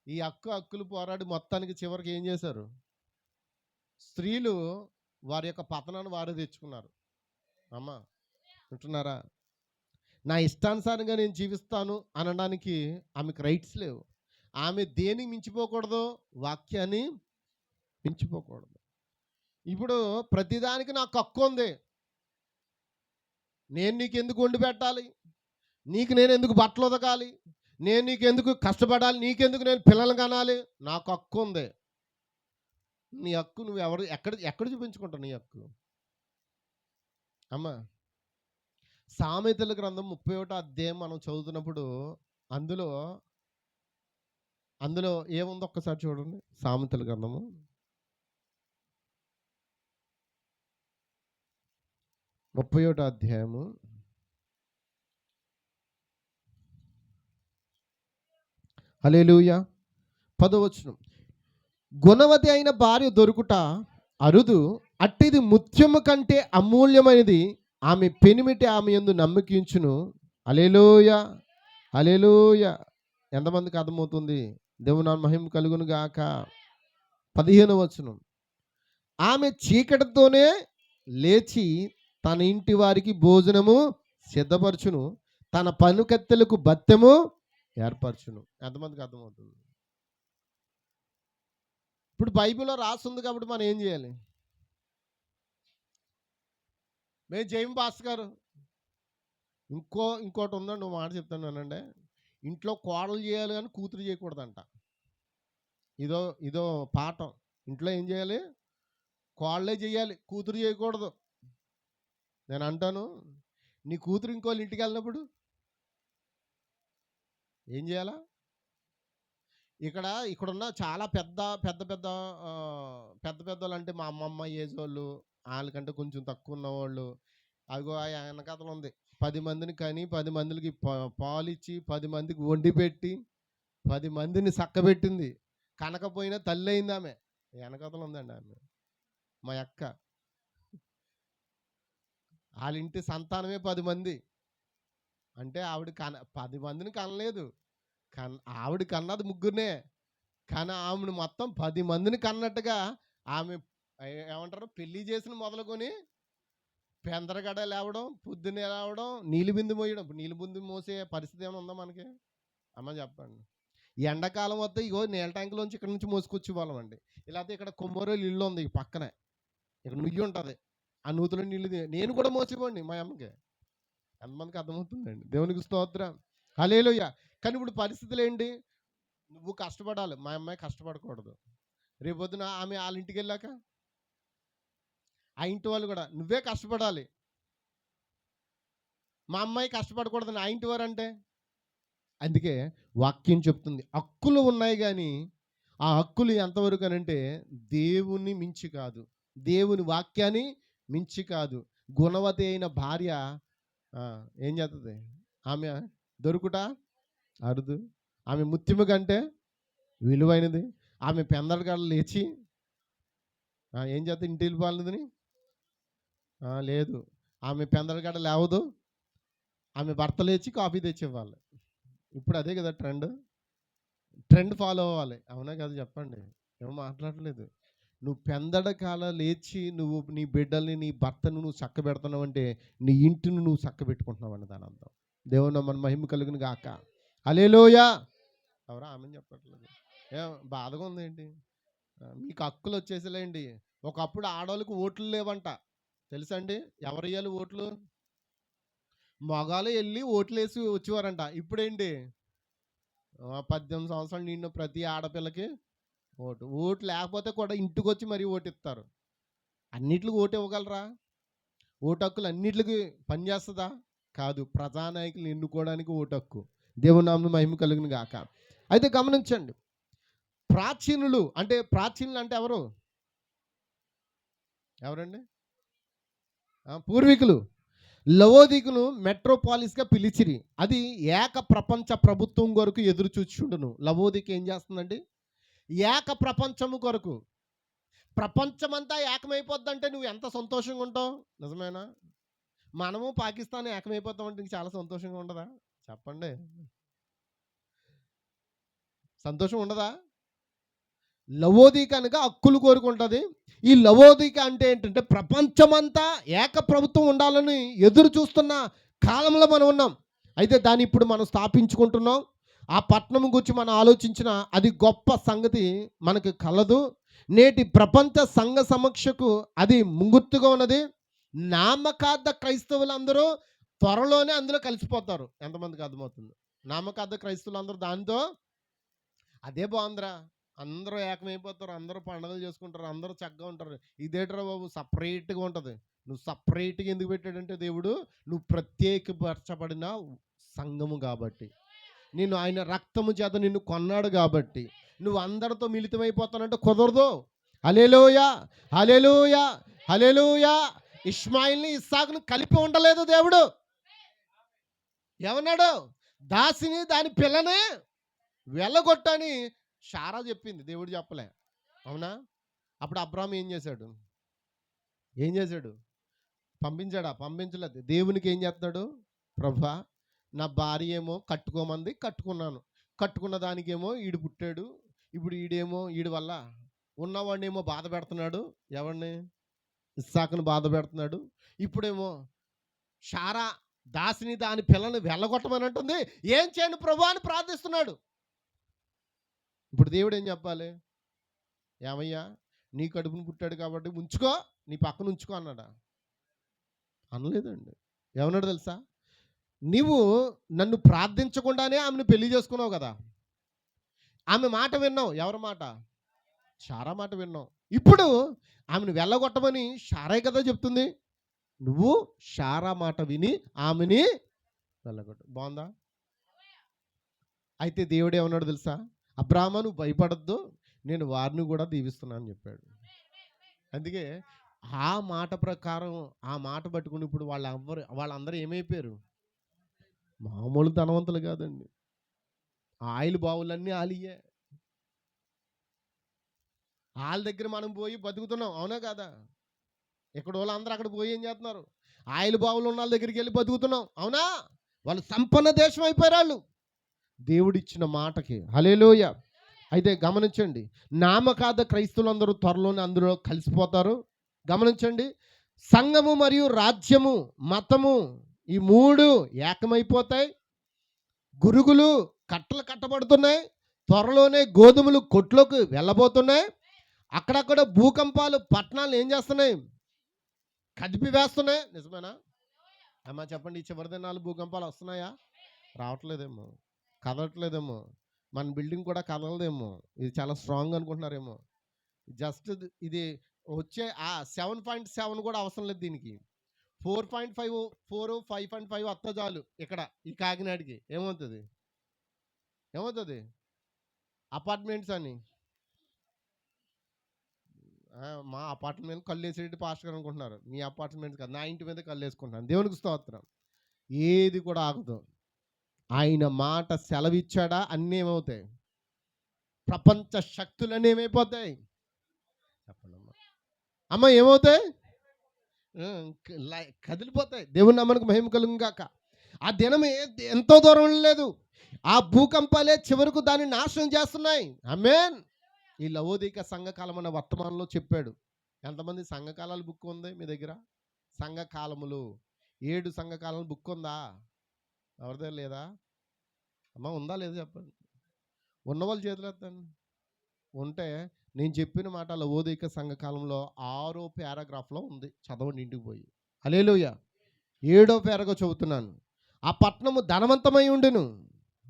ఈ హక్కులు పోరాడి మొత్తానికి చివరికి ఏం చేశారు? స్త్రీలు వారి యొక్క పతనాన్ని వారు తెచ్చుకున్నారు. అమ్మ వింటున్నారా? నా ఇష్టానుసారంగా నేను జీవిస్తాను అనడానికి ఆమెకు రైట్స్ లేవు. ఆమె దేనికి మించిపోకూడదు? వాక్యాన్ని మించిపోకూడదు. ఇప్పుడు ప్రతిదానికి నాకు హక్కు ఉంది. నేను నీకు ఎందుకు వండి పెట్టాలి? నీకు నేను ఎందుకు బట్టలు ఉతకాలి? నేను నీకు ఎందుకు కష్టపడాలి? నీకెందుకు నేను పిల్లలు కనాలి? నాకు హక్కు ఉంది. నీ హక్కు నువ్వు ఎక్కడ చూపించుకుంటావు నీ హక్కు? అమ్మా, సామెతల గ్రంథం 31వ అధ్యాయం మనం చదువుతున్నప్పుడు అందులో ఏముందో ఒక్కసారి చూడండి. సామెతల గ్రంథము 31వ అధ్యాయము 10వ వచనం. గుణవతి అయిన భార్య దొరుకుట అరుదు, అట్టిది ముత్యము కంటే అమూల్యమైనది. ఆమె పెనిమిటి ఆమె యందు నమ్మకించును. హల్లెలూయా. హల్లెలూయా. ఎంతమందికి అర్థమవుతుంది? దేవుని మహిమ కలుగును గాక. 15వ వచనం. ఆమె చీకటితోనే లేచి తన ఇంటి వారికి భోజనము సిద్ధపరచును, తన పనుకత్తెలకు బత్తెము ఏర్పరచును. ఎంతమందికి అర్థమవుతుంది? ఇప్పుడు బైబిల్లో రాస్తుంది కాబట్టి మనం ఏం చేయాలి? మేము జయం పాస్ గారు ఇంకోటి ఉందండి, నువ్వు మాట చెప్తాను అనండి. ఇంట్లో కోడలు చేయాలి కానీ కూతురు చేయకూడదంట. ఇదో పాఠం. ఇంట్లో ఏం చేయాలి? కోడలే చేయాలి, కూతురు చేయకూడదు. నేను అంటాను, నీ కూతురు ఇంకోళ్ళ ఇంటికి వెళ్ళినప్పుడు ఏం చేయాలా? ఇక్కడున్న చాలా పెద్దలు అంటే మా అమ్మమ్మ ఏజ్ వాళ్ళు, వాళ్ళకంటే కొంచెం తక్కువ ఉన్నవాళ్ళు, అదిగో ఆ వెనకథలు ఉంది. 10 మందిని కని 10 మందికి పాలు ఇచ్చి 10 మందికి వండి పెట్టి 10 మందిని చక్కబెట్టింది. కనకపోయినా తల్లి అయింది ఆమె. వెనకథలు ఉందండి ఆమె, మా అక్క. వాళ్ళ ఇంటి సంతానమే 10 మంది. అంటే ఆవిడ 10 మందిని కనలేదు. ఆవిడ కన్నది 3 కానీ ఆమెను మొత్తం 10 మందిని కన్నట్టుగా ఆమె ఏమంటారు, పెళ్లి చేసిన మొదలుకొని పెందరగడ లేవడం, పొద్దున్నే లేవడం, నీళ్ళు బిందు మోయడం. ఇప్పుడు నీళ్ళు బిందు మోసే పరిస్థితి ఏమైనా ఉందా మనకి? అమ్మ చెప్పండి. ఎండాకాలం వస్తే ఇగో నీళ్ళ ట్యాంకులోంచి ఇక్కడ నుంచి మోసుకొచ్చి వాళ్ళం అండి. ఇలాతే ఇక్కడ కొమ్మరోలు ఇల్లు ఉంది పక్కనే, ఇక్కడ నుయ్యి ఉంటుంది. ఆ నూతులో నీళ్ళు నేను కూడా మోసిపోండి మా అమ్మకి. ఎంతమందికి అర్థమవుతుందండి? దేవునికి స్తోత్రం. హల్లెలూయా. కానీ ఇప్పుడు పరిస్థితులు ఏంటి? నువ్వు కష్టపడాలి, మా అమ్మాయి కష్టపడకూడదు. రేపొద్దున ఆమె వాళ్ళ ఇంటికి వెళ్ళాక ఆ ఇంటి వాళ్ళు కూడా నువ్వే కష్టపడాలి, మా అమ్మాయి కష్టపడకూడదు ఆ ఇంటి వారు అంటే. అందుకే వాక్యం చెప్తుంది, హక్కులు ఉన్నాయి కానీ ఆ హక్కులు ఎంతవరకు అనంటే దేవుని మించి కాదు, దేవుని వాక్యాన్ని మించి కాదు. గుణవతి అయిన భార్య ఏం చేస్తుంది? ఆమె దొరుకుట అరుదు, ఆమె ముత్యము కంటే విలువైనది. ఆమె పెందలకాడ లేచి ఏం చేస్తుంది? ఇంటి వెళ్ళిపోవాలని లేదు, ఆమె పెందలకాడ లేవదు, ఆమె భర్త లేచి కాఫీ తెచ్చివ్వాలి. ఇప్పుడు అదే కదా ట్రెండ్ ఫాలో అవ్వాలి, అవునా కదా? చెప్పండి, ఏమో మాట్లాడలేదు. నువ్వు పెందడకాల లేచి నువ్వు నీ బిడ్డల్ని, నీ భర్తను నువ్వు చక్క పెడుతున్నావు అంటే నీ ఇంటిని నువ్వు చక్క పెట్టుకుంటున్నావు అని దాని అర్థం. దేవుని మన మహిమ కలుగును గాక. హల్లెలూయా. ఎవరా ఆమెను చెప్పట్లేదు? బాధగా ఉంది ఏంటి? మీకు హక్కులు వచ్చేసేలేండి. ఒకప్పుడు ఆడవాళ్ళకి ఓట్లు లేవంట, తెలుసా అండి? ఎవరు ఇవ్వాలి ఓట్లు? మగాళ్ళు వెళ్ళి ఓట్లు వేసి వచ్చేవారంట. ఇప్పుడేంటి? 18 సంవత్సరాలు నిండిన ప్రతి ఆడపిల్లకి ఓటు లేకపోతే కూడా ఇంటికి వచ్చి మరీ ఓటు ఇస్తారు. అన్నిటికి ఓటు ఇవ్వగలరా? ఓటు హక్కులు అన్నిటికి పనిచేస్తుందా? కాదు. ప్రజానాయకులు ఎన్నుకోవడానికి ఓటు హక్కు. దేవుని నామమున మహిమ కలుగును గాక. అయితే గమనించండి, ప్రాచీనులు అంటే ఎవరండి? పూర్వీకులు లవోదికును మెట్రోపాలిస్గా పిలిచిరి. అది ఏక ప్రపంచ ప్రభుత్వం కొరకు ఎదురు చూచుండును. లవోదిక ఏం చేస్తుందండి? ఏక ప్రపంచము కొరకు. ప్రపంచమంతా ఏకమైపోద్దంటే నువ్వు ఎంత సంతోషంగా ఉంటావు? నిజమేనా? మనము పాకిస్తాన్ ఏకమైపోతామంటే నీకు చాలా సంతోషంగా ఉండదా? చెప్పండి, సంతోషం ఉండదా? లవోదిక అనగా హక్కులు కోరుకుంటుంది. ఈ లవోదిక అంటే ఏంటంటే ప్రపంచమంతా ఏక ప్రభుత్వం ఉండాలని ఎదురు చూస్తున్న కాలంలో మనం ఉన్నాం. అయితే దాన్ని ఇప్పుడు మనం స్థాపించుకుంటున్నాం. ఆ పట్టణం గురించి మనం ఆలోచించిన అది గొప్ప సంగతి మనకు కలదు. నేటి ప్రపంచ సంఘ సమక్షకు అది ముంగుర్తుగా ఉన్నది. నామకార్థ క్రైస్తవులందరూ త్వరలోనే అందులో కలిసిపోతారు. ఎంతమందికి అర్థమవుతుంది? నామకార్థ క్రైస్తవులు అందరూ దాంతో అదే బాగుందిరా, అందరూ ఏకమైపోతారు, అందరూ పండుగలు చేసుకుంటారు, అందరూ చక్కగా ఉంటారు. ఇదేట్రా బాబు సపరేట్గా ఉంటుంది. నువ్వు సపరేట్గా ఎందుకు పెట్టాడంటే దేవుడు, నువ్వు ప్రత్యేకపరచబడిన సంఘము కాబట్టి, నిన్ను ఆయన రక్తము చేత నిన్ను కొన్నాడు కాబట్టి నువ్వు అందరితో మిళితమైపోతానంటే కుదరదు. హల్లెలూయా, హల్లెలూయా, హల్లెలూయా. ఇష్మాయిల్ని ఇస్సాకును కలిపి ఉండలేదు దేవుడు. ఏమన్నాడు? దాసిని దాని పిల్లని వెళ్ళగొట్టని శారా చెప్పింది, దేవుడు చెప్పలే. అవునా? అప్పుడు అబ్రాహాము ఏం చేశాడు? పంపించాడా? పంపించలేదు. దేవునికి ఏం చేస్తున్నాడు? ప్రభువా, నా భార్య ఏమో కట్టుకోమంది, కట్టుకున్నాను. కట్టుకున్న దానికేమో ఈడు పుట్టాడు. ఇప్పుడు ఈడి వల్ల ఉన్నవాడినేమో బాధ పెడుతున్నాడు. ఎవరిని? ఇస్సాకును బాధ పెడుతున్నాడు. ఇప్పుడేమో శారా దాసిని దాని పిల్లని వెళ్ళగొట్టమని అంటుంది. ఏం చేయను ప్రభువా అని ప్రార్థిస్తున్నాడు. ఇప్పుడు దేవుడు ఏం చెప్పాలి? ఏమయ్యా, నీ కడుపును పుట్టాడు కాబట్టి ఉంచుకో, నీ పక్కన ఉంచుకో అన్నాడా? అనలేదండి. ఏమన్నాడు తెలుసా? నీవు నన్ను ప్రార్థించకుండానే ఆమెను పెళ్లి చేసుకున్నావు కదా, ఆమె మాట విన్నావు. ఎవరి మాట? శారా మాట విన్నావు. ఇప్పుడు ఆమెను వెళ్ళగొట్టమని శారే కదా చెప్తుంది. నువ్వు శారా మాట విని ఆమెని వెళ్ళగొట్టు. బాగుందా? అయితే దేవుడు ఏమన్నాడు తెలుసా? అబ్రాహాము, నువ్వు భయపడద్దు, నేను వారిని కూడా దీవిస్తున్నాను అని చెప్పాడు. అందుకే ఆ మాట ప్రకారం, ఆ మాట పట్టుకుని ఇప్పుడు వాళ్ళందరూ ఏమైపోయారు? మామూలు ధనవంతులు కాదండి. ఆయిల్ బావులన్నీ ఆలియే. వాళ్ళ దగ్గర మనం పోయి బతుకుతున్నాం, అవునా కదా? ఇక్కడ వాళ్ళందరూ అక్కడ పోయి ఏం చేస్తున్నారు? ఆయిల్ బావులు ఉన్న వాళ్ళ దగ్గరికి వెళ్ళి బతుకుతున్నాం, అవునా? వాళ్ళు సంపన్న దేశం అయిపోయారు వాళ్ళు, దేవుడిచ్చిన మాటకి. హల్లెలూయా. అయితే గమనించండి, నామకార్థ క్రైస్తవులందరూ త్వరలోనే అందులో కలిసిపోతారు. గమనించండి, సంఘము మరియు రాజ్యము, మతము, ఈ మూడు ఏకమైపోతాయి. గురుగులు కట్టలు కట్టబడుతున్నాయి. త్వరలోనే గోధుమలు కొట్లోకి వెళ్ళబోతున్నాయి. అక్కడక్కడ భూకంపాలు పట్టణాలు ఏం చేస్తున్నాయి? కదిపి వేస్తున్నాయి. నిజమేనా అమ్మా? చెప్పండి, ఈ చివరి దినాలు భూకంపాలు వస్తున్నాయా? రావట్లేదేమో, కదలట్లేదేమో. మన బిల్డింగ్ కూడా కదలదేమో. ఇది చాలా స్ట్రాంగ్ అనుకుంటున్నారేమో. జస్ట్ ఇది వచ్చే 7.7 కూడా అవసరం లేదు దీనికి. 4.5 5.5 వస్తా చాలు. ఇక్కడ ఈ కాకినాడకి ఏమవుతుంది? అపార్ట్మెంట్స్ అని మా అపార్ట్మెంట్ మీద కళ్ళు వేసేటి పాస్టర్ గారు అనుకుంటున్నారు. మీ అపార్ట్మెంట్ కాదు, నా ఇంటి మీద కళ్ళు వేసుకుంటున్నాను. దేవునికి స్తోత్రం. ఏది కూడా ఆగదు. ఆయన మాట సెలవిచ్చాడా అన్నీ ఏమవుతాయి? ప్రపంచ శక్తులన్నీ ఏమైపోతాయి? చెప్పండమ్మా. అమ్మ ఏమవుతాయి? కదిలిపోతాయి. దేవుని నామానికి మహిమ కలుగును గాక. ఆ దినం ఎంతో దూరం లేదు. ఆ భూకంపాలే చివరకు దాన్ని నాశనం చేస్తున్నాయి. ఆమేన్. ఈ లవోదిక సంఘకాలం అన్న వర్తమానంలో చెప్పాడు. ఎంతమంది సంఘకాలాలు బుక్ ఉంది మీ దగ్గర? సంఘకాలములు 7 సంఘకాలం బుక్ ఉందా? ఎవరి దగ్గర లేదా? అమ్మ ఉందా లేదా చెప్పండి. ఉన్నవాళ్ళు చేతులు ఎత్తండి. ఉంటే నేను చెప్పిన మాట లవోదిక సంఘకాలంలో 6వ పారాగ్రాఫ్లో ఉంది. చదవండి ఇంటికి పోయి. హల్లెలూయా. 7వ పారాగ్రాఫ్ చదువుతున్నాను. ఆ పట్టణము ధనవంతమై ఉండును.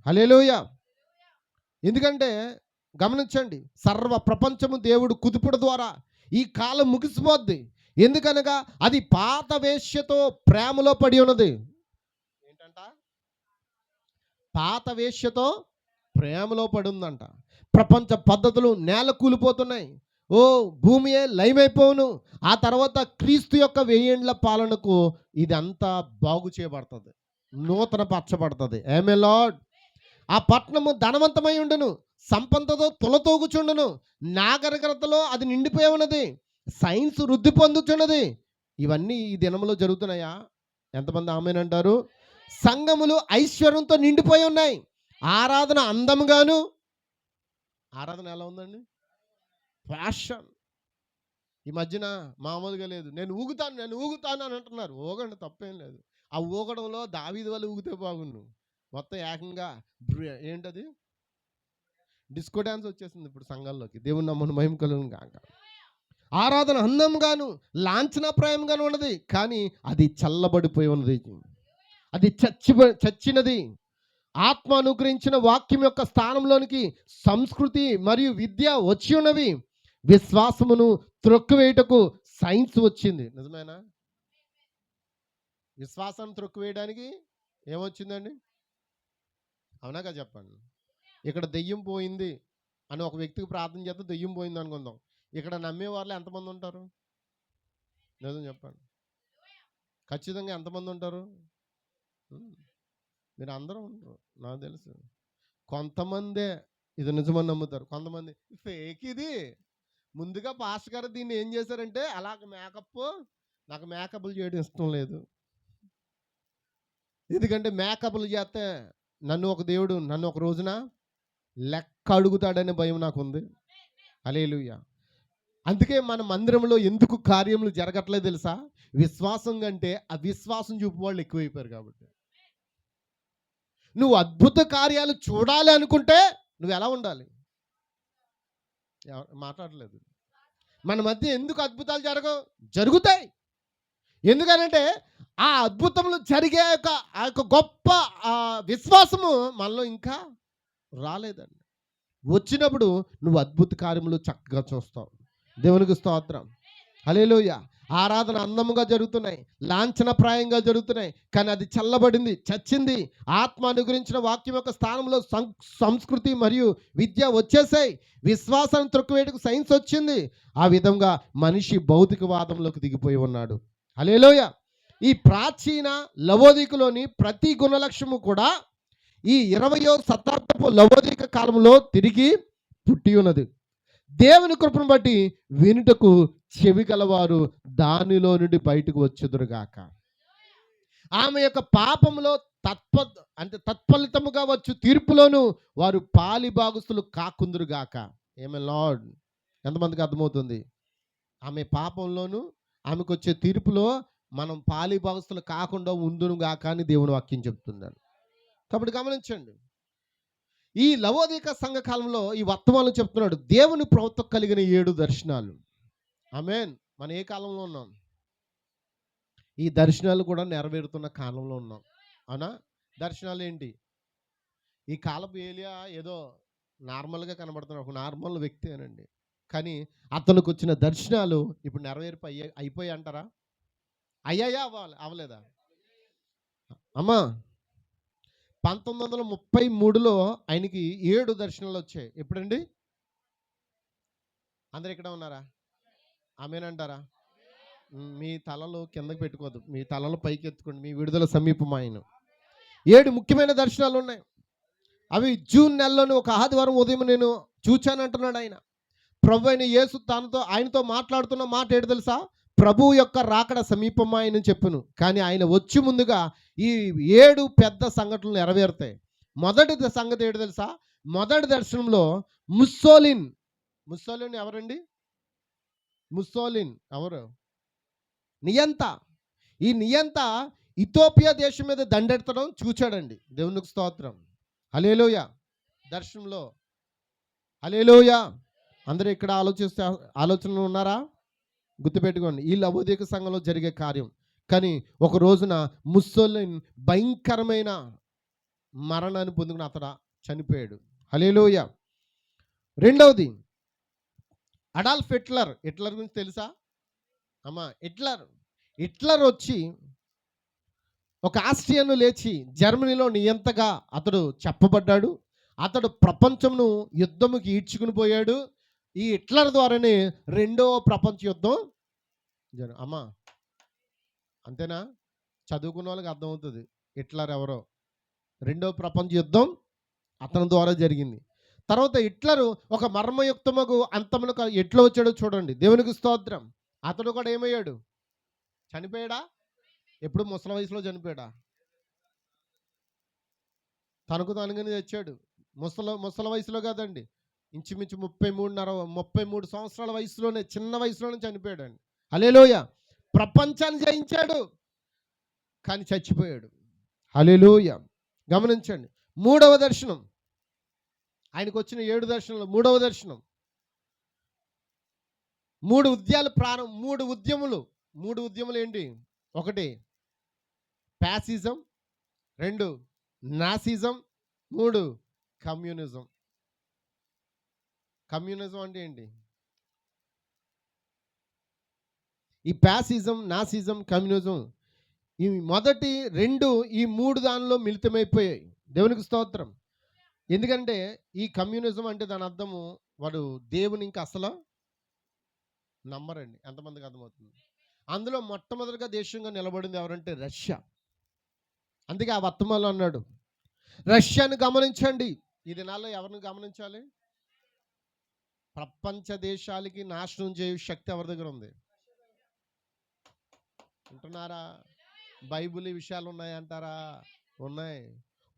హల్లెలూయా. ఎందుకంటే గమనించండి, సర్వ ప్రపంచము దేవుడు కుదుపుడు ద్వారా ఈ కాలం ముగిసిపోద్ది. ఎందుకనగా అది పాత వేశ్యతో ప్రేమలో పడి ఉన్నది. ఏంటంట? పాత వేశ్యతో ప్రేమలో పడి ఉందంట. ప్రపంచ పద్ధతులు నేల కూలిపోతున్నాయి. ఓ భూమియే లయమైపోవును. ఆ తర్వాత క్రీస్తు యొక్క 1000 ఏండ్ల పాలనకు ఇదంతా బాగు చేయబడుతుంది, నూతన పరచబడుతుంది. ఆమేన్ లార్డ్. ఆ పట్టణము ధనవంతమై ఉండును, సంపదతో తులతూగుచుండును, నాగరికతలో అది నిండిపోయి ఉన్నది, సైన్స్ వృద్ధి పొందుచున్నది. ఇవన్నీ ఈ దినంలో జరుగుతున్నాయా? ఎంతమంది ఆమేన్ అంటారు? సంఘములు ఐశ్వర్యంతో నిండిపోయి ఉన్నాయి. ఆరాధన అందముగాను. ఆరాధన ఎలా ఉందండి? ఫ్యాషన్. ఈ మధ్యన మామూలుగా లేదు. నేను ఊగుతాను అని అంటున్నారు. ఊగండి, తప్పేం లేదు. ఆ ఊగడంలో దావీదు వల్ల ఊగితే బాగుండు. మొత్తం ఏకంగా ఏంటది, డిస్కో డ్యాన్స్ వచ్చేసింది ఇప్పుడు సంఘాల్లోకి. దేవుని నామమున మహిమ కలుగును గాక. ఆరాధన అందంగాను లాంఛనప్రాయంగాను ఉన్నది, కానీ అది చల్లబడిపోయి ఉన్నది. అది చచ్చినది. ఆత్మ అనుగ్రహించిన వాక్యం యొక్క స్థానంలోనికి సంస్కృతి మరియు విద్య వచ్చి ఉన్నవి. విశ్వాసమును త్రొక్కువేయటకు సైన్స్ వచ్చింది. నిజమేనా? విశ్వాసం త్రొక్కువేయడానికి ఏమొచ్చిందండి? అవునా కదా చెప్పండి. ఇక్కడ దెయ్యం పోయింది అని ఒక వ్యక్తికి ప్రార్థన చేస్తే దెయ్యం పోయింది అనుకుందాం. ఇక్కడ నమ్మే వాళ్ళు ఎంతమంది ఉంటారు? నిజం చెప్పండి. ఖచ్చితంగా ఎంతమంది ఉంటారు? మీరు అందరూ ఉంటారు నాకు తెలుసు. కొంతమందే ఇది నిజమని నమ్ముతారు, కొంతమంది ఫేక్. ఇది ముందుగా పాస్టర్ గారు దీన్ని ఏం చేశారంటే, అలాగ నాకు మేకప్లు చేయడం ఇష్టం లేదు. ఎందుకంటే మేకప్లు చేస్తే నన్ను ఒక రోజున లెక్క అడుగుతాడనే భయం నాకు ఉంది. హల్లెలూయా. అందుకే మన మందిరంలో ఎందుకు కార్యములు జరగట్లేదు తెలుసా? విశ్వాసం కంటే అవిశ్వాసం చూపు వాళ్ళు ఎక్కువైపోయారు కాబట్టి. నువ్వు అద్భుత కార్యాలు చూడాలి అనుకుంటే నువ్వు ఎలా ఉండాలి? మాట్లాడలేదు. మన మధ్య ఎందుకు అద్భుతాలు జరుగుతాయి? ఎందుకనంటే ఆ అద్భుతములు జరిగే ఆ యొక్క గొప్ప విశ్వాసము మనలో ఇంకా రాలేదండి. వచ్చినప్పుడు నువ్వు అద్భుత కార్యములు చక్కగా చూస్తావు. దేవునికి స్తోత్రం. హల్లెలూయా. ఆరాధన అందముగా జరుగుతున్నాయి, లాంఛనప్రాయంగా జరుగుతున్నాయి, కానీ అది చల్లబడింది, చచ్చింది. ఆత్మ అనుగ్రహించిన వాక్యం యొక్క స్థానంలో సంస్కృతి మరియు విద్య వచ్చేసాయి. విశ్వాసాన్ని త్రొక్కువేయడానికి సైన్స్ వచ్చింది. ఆ విధంగా మనిషి భౌతికవాదంలోకి దిగిపోయి ఉన్నాడు. హల్లెలూయా. ఈ ప్రాచీన లవోదికలోని ప్రతి గుణలక్షణము కూడా ఈ 20వ శతాబ్దపు లవోదిక కాలంలో తిరిగి పుట్టి ఉన్నది. దేవుని కృపను బట్టి వినుటకు చెవి గలవారు దానిలో నుండి బయటకు వచ్చుదురుగాక. ఆమె యొక్క పాపములో తత్ఫలితముగా వచ్చు తీర్పులోను వారు పాలి భాగస్తులు కాకుందురుగాక. ఏమే లార్డ్, ఎంతమందికి అర్థమవుతుంది? ఆమె పాపంలోను ఆమెకు వచ్చే తీర్పులో మనం పాలి భాగస్తులు కాకుండా ఉందునుగాక అని దేవుని వాక్యం చెప్తున్నాడు. కాబట్టి గమనించండి, ఈ లవోదిక సంఘకాలంలో ఈ వర్తమానం చెప్తున్నాడు దేవుని ప్రవక్త కలిగిన 7 దర్శనాలు. ఆమేన్. మనం ఏ కాలంలో ఉన్నాం? ఈ దర్శనాలు కూడా నెరవేరుతున్న కాలంలో ఉన్నాం. అవునా? దర్శనాలు ఏంటి? ఈ కాలపు ఏలియా ఏదో నార్మల్గా కనబడుతున్నాడు, ఒక నార్మల్ వ్యక్తి అనండి. కానీ అతనికి వచ్చిన దర్శనాలు ఇప్పుడు నెరవేర్పు అయిపోయి అంటారా? అయ్యాయా? అవ్వలేదా? అమ్మా 1933లో ఆయనకి 7 దర్శనాలు వచ్చాయి. ఎప్పుడండి? అందరు ఇక్కడ ఉన్నారా? ఆమేనంటారా? మీ తలలు కిందకి పెట్టుకోవద్దు, మీ తలలు పైకి ఎత్తుకోండి. మీ విడుదల సమీపమాయను. 7 ముఖ్యమైన దర్శనాలు ఉన్నాయి. అవి జూన్ నెలలోని ఒక ఆదివారం ఉదయం నేను చూచానంటున్నాడు ఆయన. ప్రభు అయిన యేసు ఆయనతో మాట్లాడుతున్న మాట ఏంటి తెలుసా? ప్రభువు యొక్క రాకడ సమీపమాయనని చెప్పును. కానీ ఆయన వచ్చి ముందుగా ఈ 7 పెద్ద సంఘటనలు నెరవేరుతాయి. మొదటి సంగతి ఏంటి తెలుసా? మొదటి దర్శనంలో ముస్సోలిన్ ఎవరండి? ముస్సోలిన్ ఎవరు? నియంత. ఈ నియంత ఇథియోపియా దేశం మీద దండెత్తడం చూచాడండి. దేవునికి స్తోత్రం. హల్లెలూయా. దర్శనంలో హల్లెలూయా. అందరూ ఇక్కడ ఆలోచనలు ఉన్నారా? గుర్తుపెట్టుకోండి, ఈ లవోదిక సంఘంలో జరిగే కార్యం. కానీ ఒక రోజున ముస్సోలిన్ భయంకరమైన మరణాన్ని పొందుకుని అతడు చనిపోయాడు. హల్లెలూయా. రెండవది అడాల్ఫ్ హిట్లర్ గురించి తెలుసా అమ్మా? హిట్లర్ వచ్చి ఒక ఆస్ట్రియను లేచి జర్మనీలో నియంతగా అతడు చెప్పబడ్డాడు. అతడు ప్రపంచంను యుద్ధముకి ఈడ్చుకుని పోయాడు. ఈ హిట్లర్ ద్వారానే రెండవ ప్రపంచ యుద్ధం అమ్మా, అంతేనా? చదువుకున్న వాళ్ళకి అర్థమవుతుంది హిట్లర్ ఎవరో. రెండవ ప్రపంచ యుద్ధం అతని ద్వారా జరిగింది. తర్వాత హిట్లరు ఒక మర్మయుక్తముకు అంతములకు ఎట్లా వచ్చాడో చూడండి. దేవునికి స్తోత్రం. అతడు కూడా ఏమయ్యాడు? చనిపోయాడా? ఎప్పుడు ముసలి వయసులో చనిపోయాడా? తనకు తానుగానే తెచ్చాడు. ముసలి వయసులో కాదండి, ఇంచుమించు 33 సంవత్సరాల వయసులోనే, చిన్న వయసులోనే చనిపోయాడండి. హల్లెలూయా. ప్రపంచాన్ని జయించాడు కానీ చచ్చిపోయాడు. హల్లెలూయా. గమనించండి. మూడవ దర్శనం, ఆయనకు వచ్చిన 7 దర్శనంలో మూడవ దర్శనం, 3 ఉద్యములు ఏంటి? 1 ప్యాసిజం, 2 నాసిజం, 3 కమ్యూనిజం. కమ్యూనిజం అంటే ఏంటి? ఈ ప్యాసిజం, నాసిజం, కమ్యూనిజం, ఈ మొదటి 2 ఈ 3 దానిలో మిళితమైపోయాయి. దేవునికి స్తోత్రం. ఎందుకంటే ఈ కమ్యూనిజం అంటే దాని అర్థము వాడు దేవుని ఇంకా అసలు నమ్మరండి. ఎంతమందికి అర్థమవుతుంది? అందులో మొట్టమొదటిగా దేశంగా నిలబడింది ఎవరంటే రష్యా. అందుకే ఆ వర్తమానంలో అన్నాడు, రష్యాను గమనించండి. ఈ దినాల్లో ఎవరిని గమనించాలి? ప్రపంచ దేశాలకి నాశనం చేయు శక్తి ఎవరి దగ్గర ఉంది? అంటున్నారా? బైబిల్ విషయాలు ఉన్నాయంటారా? ఉన్నాయి.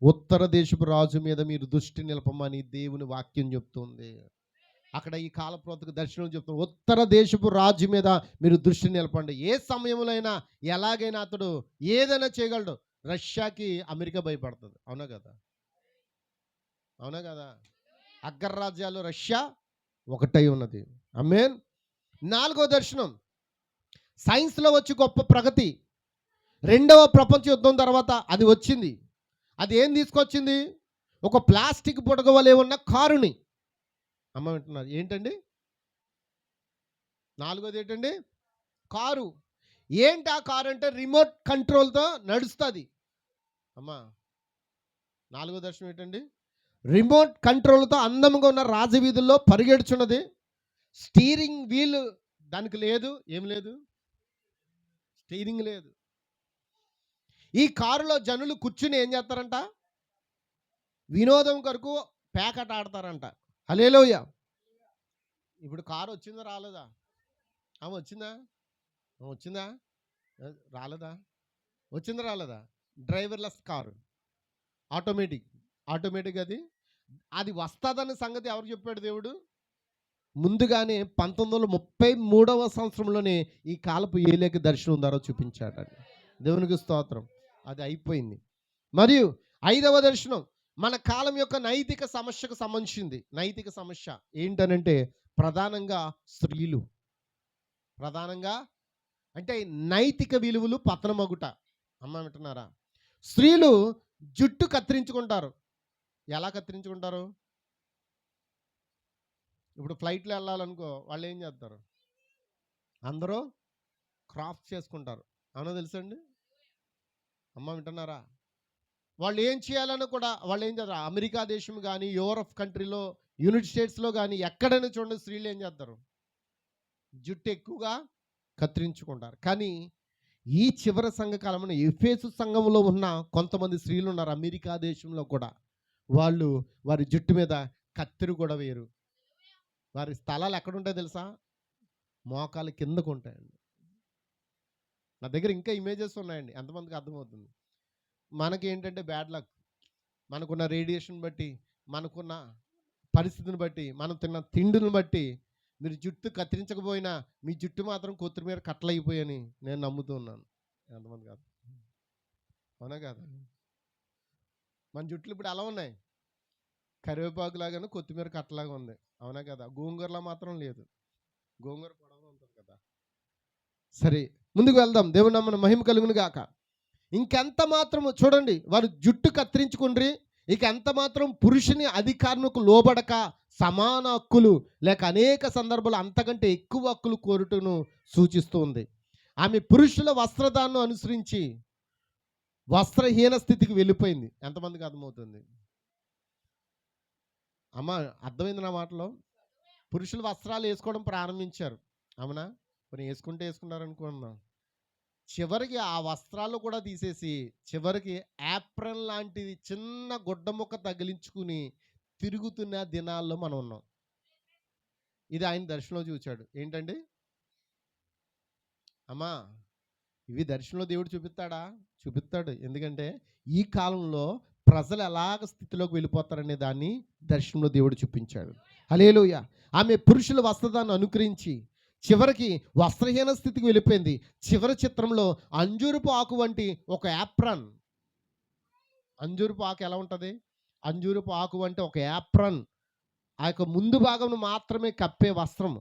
ఉత్తర దేశపు రాజు మీద మీరు దృష్టి నిలపమని దేవుని వాక్యం చెప్తుంది. అక్కడ ఈ కాలప్రోతకు దర్శనం చెప్తుంది. ఉత్తర దేశపు రాజు మీద మీరు దృష్టి నిలపండి. ఏ సమయంలో అయినా ఎలాగైనా అతడు ఏదైనా చేయగలడు. రష్యాకి అమెరికా భయపడుతుంది. అవునా కదా? అవునా కదా? అగ్రరాజ్యాలు రష్యా ఒకటై ఉన్నది. ఆమేన్. 4వ దర్శనం, సైన్స్లో వచ్చి గొప్ప ప్రగతి. రెండవ ప్రపంచ యుద్ధం తర్వాత అది వచ్చింది. అది ఏం తీసుకొచ్చింది? ఒక ప్లాస్టిక్ బుడగ వలె ఉన్న కారుని. అమ్మ వింటున్నారు ఏంటండి? 4వది ఏంటండి? కారు. ఏంటి ఆ కారు అంటే రిమోట్ కంట్రోల్తో నడుస్తుంది. అమ్మా, 4వ దర్శనం ఏంటండి? రిమోట్ కంట్రోల్తో అందంగా ఉన్న రాజవీధుల్లో పరిగెడుచున్నది. స్టీరింగ్ వీల్ దానికి లేదు. ఏం లేదు? స్టీరింగ్ లేదు. ఈ కారులో జనులు కూర్చుని ఏం చేస్తారంట? వినోదం కొరకు పేకట ఆడతారంట. హల్లెలూయా. ఇప్పుడు కారు వచ్చిందా రాలేదా? వచ్చిందా రాలేదా? వచ్చిందా రాలేదా? డ్రైవర్లెస్ కారు, ఆటోమేటిక్ అది వస్తుందన్న సంగతి ఎవరు చెప్పాడు? దేవుడు ముందుగానే 1933వ సంవత్సరంలోనే ఈ కాలపు ఏలేక దర్శనం ద్వారా చూపించాడని. దేవునికి స్తోత్రం. అది అయిపోయింది. మరియు 5వ దర్శనం మన కాలం యొక్క నైతిక సమస్యకు సంబంధించింది. నైతిక సమస్య ఏంటనంటే ప్రధానంగా స్త్రీలు. ప్రధానంగా అంటే నైతిక విలువలు పతనమగుట. అమ్మ వింటున్నారా? స్త్రీలు జుట్టు కత్తిరించుకుంటారు. ఎలా కత్తిరించుకుంటారు? ఇప్పుడు ఫ్లైట్లో వెళ్ళాలనుకో, వాళ్ళు ఏం చేస్తారు? అందరూ క్రాఫ్ట్ చేసుకుంటారు. అవునా? తెలుసండి? అమ్మ వింటున్నారా? వాళ్ళు ఏం చేయాలని కూడా వాళ్ళు ఏం చేస్తారు? అమెరికా దేశం కానీ, యూరప్ కంట్రీలో, యునైటెడ్ స్టేట్స్లో కానీ ఎక్కడైనా చూడండి, స్త్రీలు ఏం చేస్తారు? జుట్టు ఎక్కువగా కత్తిరించుకుంటారు. కానీ ఈ చివరి సంఘకాలంలో ఎఫెసు సంఘంలో ఉన్న కొంతమంది స్త్రీలు ఉన్నారు అమెరికా దేశంలో కూడా. వాళ్ళు వారి జుట్టు మీద కత్తిరి కూడా వేయరు. వారి స్థలాలు ఎక్కడుంటాయో తెలుసా? మోకాల కిందకు ఉంటాయండి. నా దగ్గర ఇంకా ఇమేజెస్ ఉన్నాయండి. ఎంతమందికి అర్థమవుతుంది? మనకి ఏంటంటే బ్యాడ్ లక్. మనకున్న రేడియేషన్ బట్టి, మనకున్న పరిస్థితిని బట్టి, మనం తిన్న తిండిని బట్టి మీరు జుట్టు కత్తిరించకపోయినా మీ జుట్టు మాత్రం కొత్తిమీర కట్టలైపోయని నేను నమ్ముతూ ఉన్నాను. ఎంతమంది కాదు? అవునా కాదు? మన జుట్లు ఇప్పుడు ఎలా ఉన్నాయి? కరివేపాకు లాగాను కొత్తిమీర కట్టలాగా ఉంది. అవునా కదా? గోంగూరలా మాత్రం లేదు. గోంగూర పొడవుగా ఉంటుంది కదా. సరే, ముందుకు వెళ్దాం. దేవుని నామమున మహిమ కలుగును గాక. ఇంకెంత మాత్రం చూడండి, వారు జుట్టు కత్తిరించుకుండ్రి. ఇక ఎంత మాత్రం పురుషుని అధికారులకు లోబడక సమాన హక్కులు లేక అనేక సందర్భాలు అంతకంటే ఎక్కువ హక్కులు కోరుటను సూచిస్తూ ఉంది. ఆమె పురుషుల వస్త్రదాన్ని అనుసరించి వస్త్రహీన స్థితికి వెళ్ళిపోయింది. ఎంతమందికి అర్థమవుతుంది? అమ్మ, అర్థమైంది నా మాటలో? పురుషులు వస్త్రాలు వేసుకోవడం ప్రారంభించారు. అవునా? కొన్ని వేసుకున్నారు అనుకుందాం. చివరికి ఆ వస్త్రాలు కూడా తీసేసి చివరికి యాప్రన్ లాంటిది చిన్న గుడ్డ ముక్క తగిలించుకుని తిరుగుతున్న దినాల్లో మనం ఉన్నాం. ఇది ఆయన దర్శనంలో చూచాడు. ఏంటండి అమ్మా, ఇవి దర్శనంలో దేవుడు చూపిస్తాడా? చూపిస్తాడు. ఎందుకంటే ఈ కాలంలో ప్రజలు ఎలాగ స్థితిలోకి వెళ్ళిపోతారనే దాన్ని దర్శనంలో దేవుడు చూపించాడు. హల్లెలూయా. ఆమె పురుషుల వస్త్రదాన్ని అనుకరించి చివరికి వస్త్రహీన స్థితికి వెళ్ళిపోయింది. చివరి చిత్రంలో అంజూరపు ఆకు వంటి ఒక యాప్రన్. అంజూరపు ఆకు ఎలా ఉంటుంది? అంజూరపు ఆకు వంటి ఒక యాప్రన్, ఆ యొక్క ముందు భాగం మాత్రమే కప్పే వస్త్రం,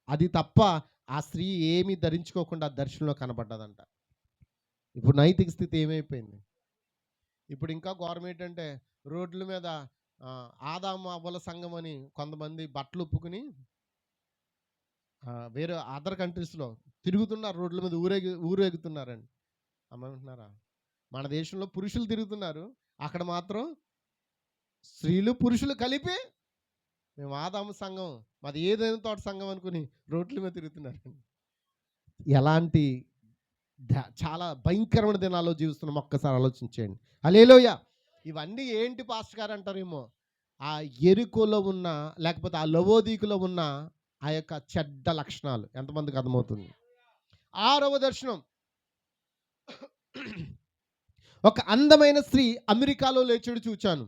అది తప్ప ఆ స్త్రీ ఏమీ ధరించుకోకుండా దర్శనంలో కనబడ్డదంట. ఇప్పుడు నైతిక స్థితి ఏమైపోయింది? ఇప్పుడు ఇంకా గవర్నమెంట్ అంటే రోడ్ల మీద ఆదాము అవ్వల సంఘం అని కొంతమంది బట్టలు ఉప్పుకుని వేరే అదర్ కంట్రీస్లో తిరుగుతున్నారు. రోడ్ల మీద ఊరేగుతున్నారండి. అమ్మంటున్నారా? మన దేశంలో పురుషులు తిరుగుతున్నారు, అక్కడ మాత్రం స్త్రీలు పురుషులు కలిపి మేము ఆదాము సంఘం, మాది ఏదైనా తోట సంఘం అనుకుని రోడ్ల మీద తిరుగుతున్నారు. ఎలాంటి చాలా భయంకరమైన దినాల్లో జీవిస్తున్నాం ఒక్కసారి ఆలోచించేయండి. హల్లెలూయా. ఇవన్నీ ఏంటి పాస్టర్ గారు అంటారేమో, ఆ ఎరుకోలో ఉన్న లేకపోతే ఆ లవోదీకులో ఉన్న ఆ యొక్క చెడ్డ లక్షణాలు. ఎంతమందికి అర్థమవుతుంది? 6వ దర్శనం. ఒక అందమైన స్త్రీ అమెరికాలో లేచుడు చూచాను.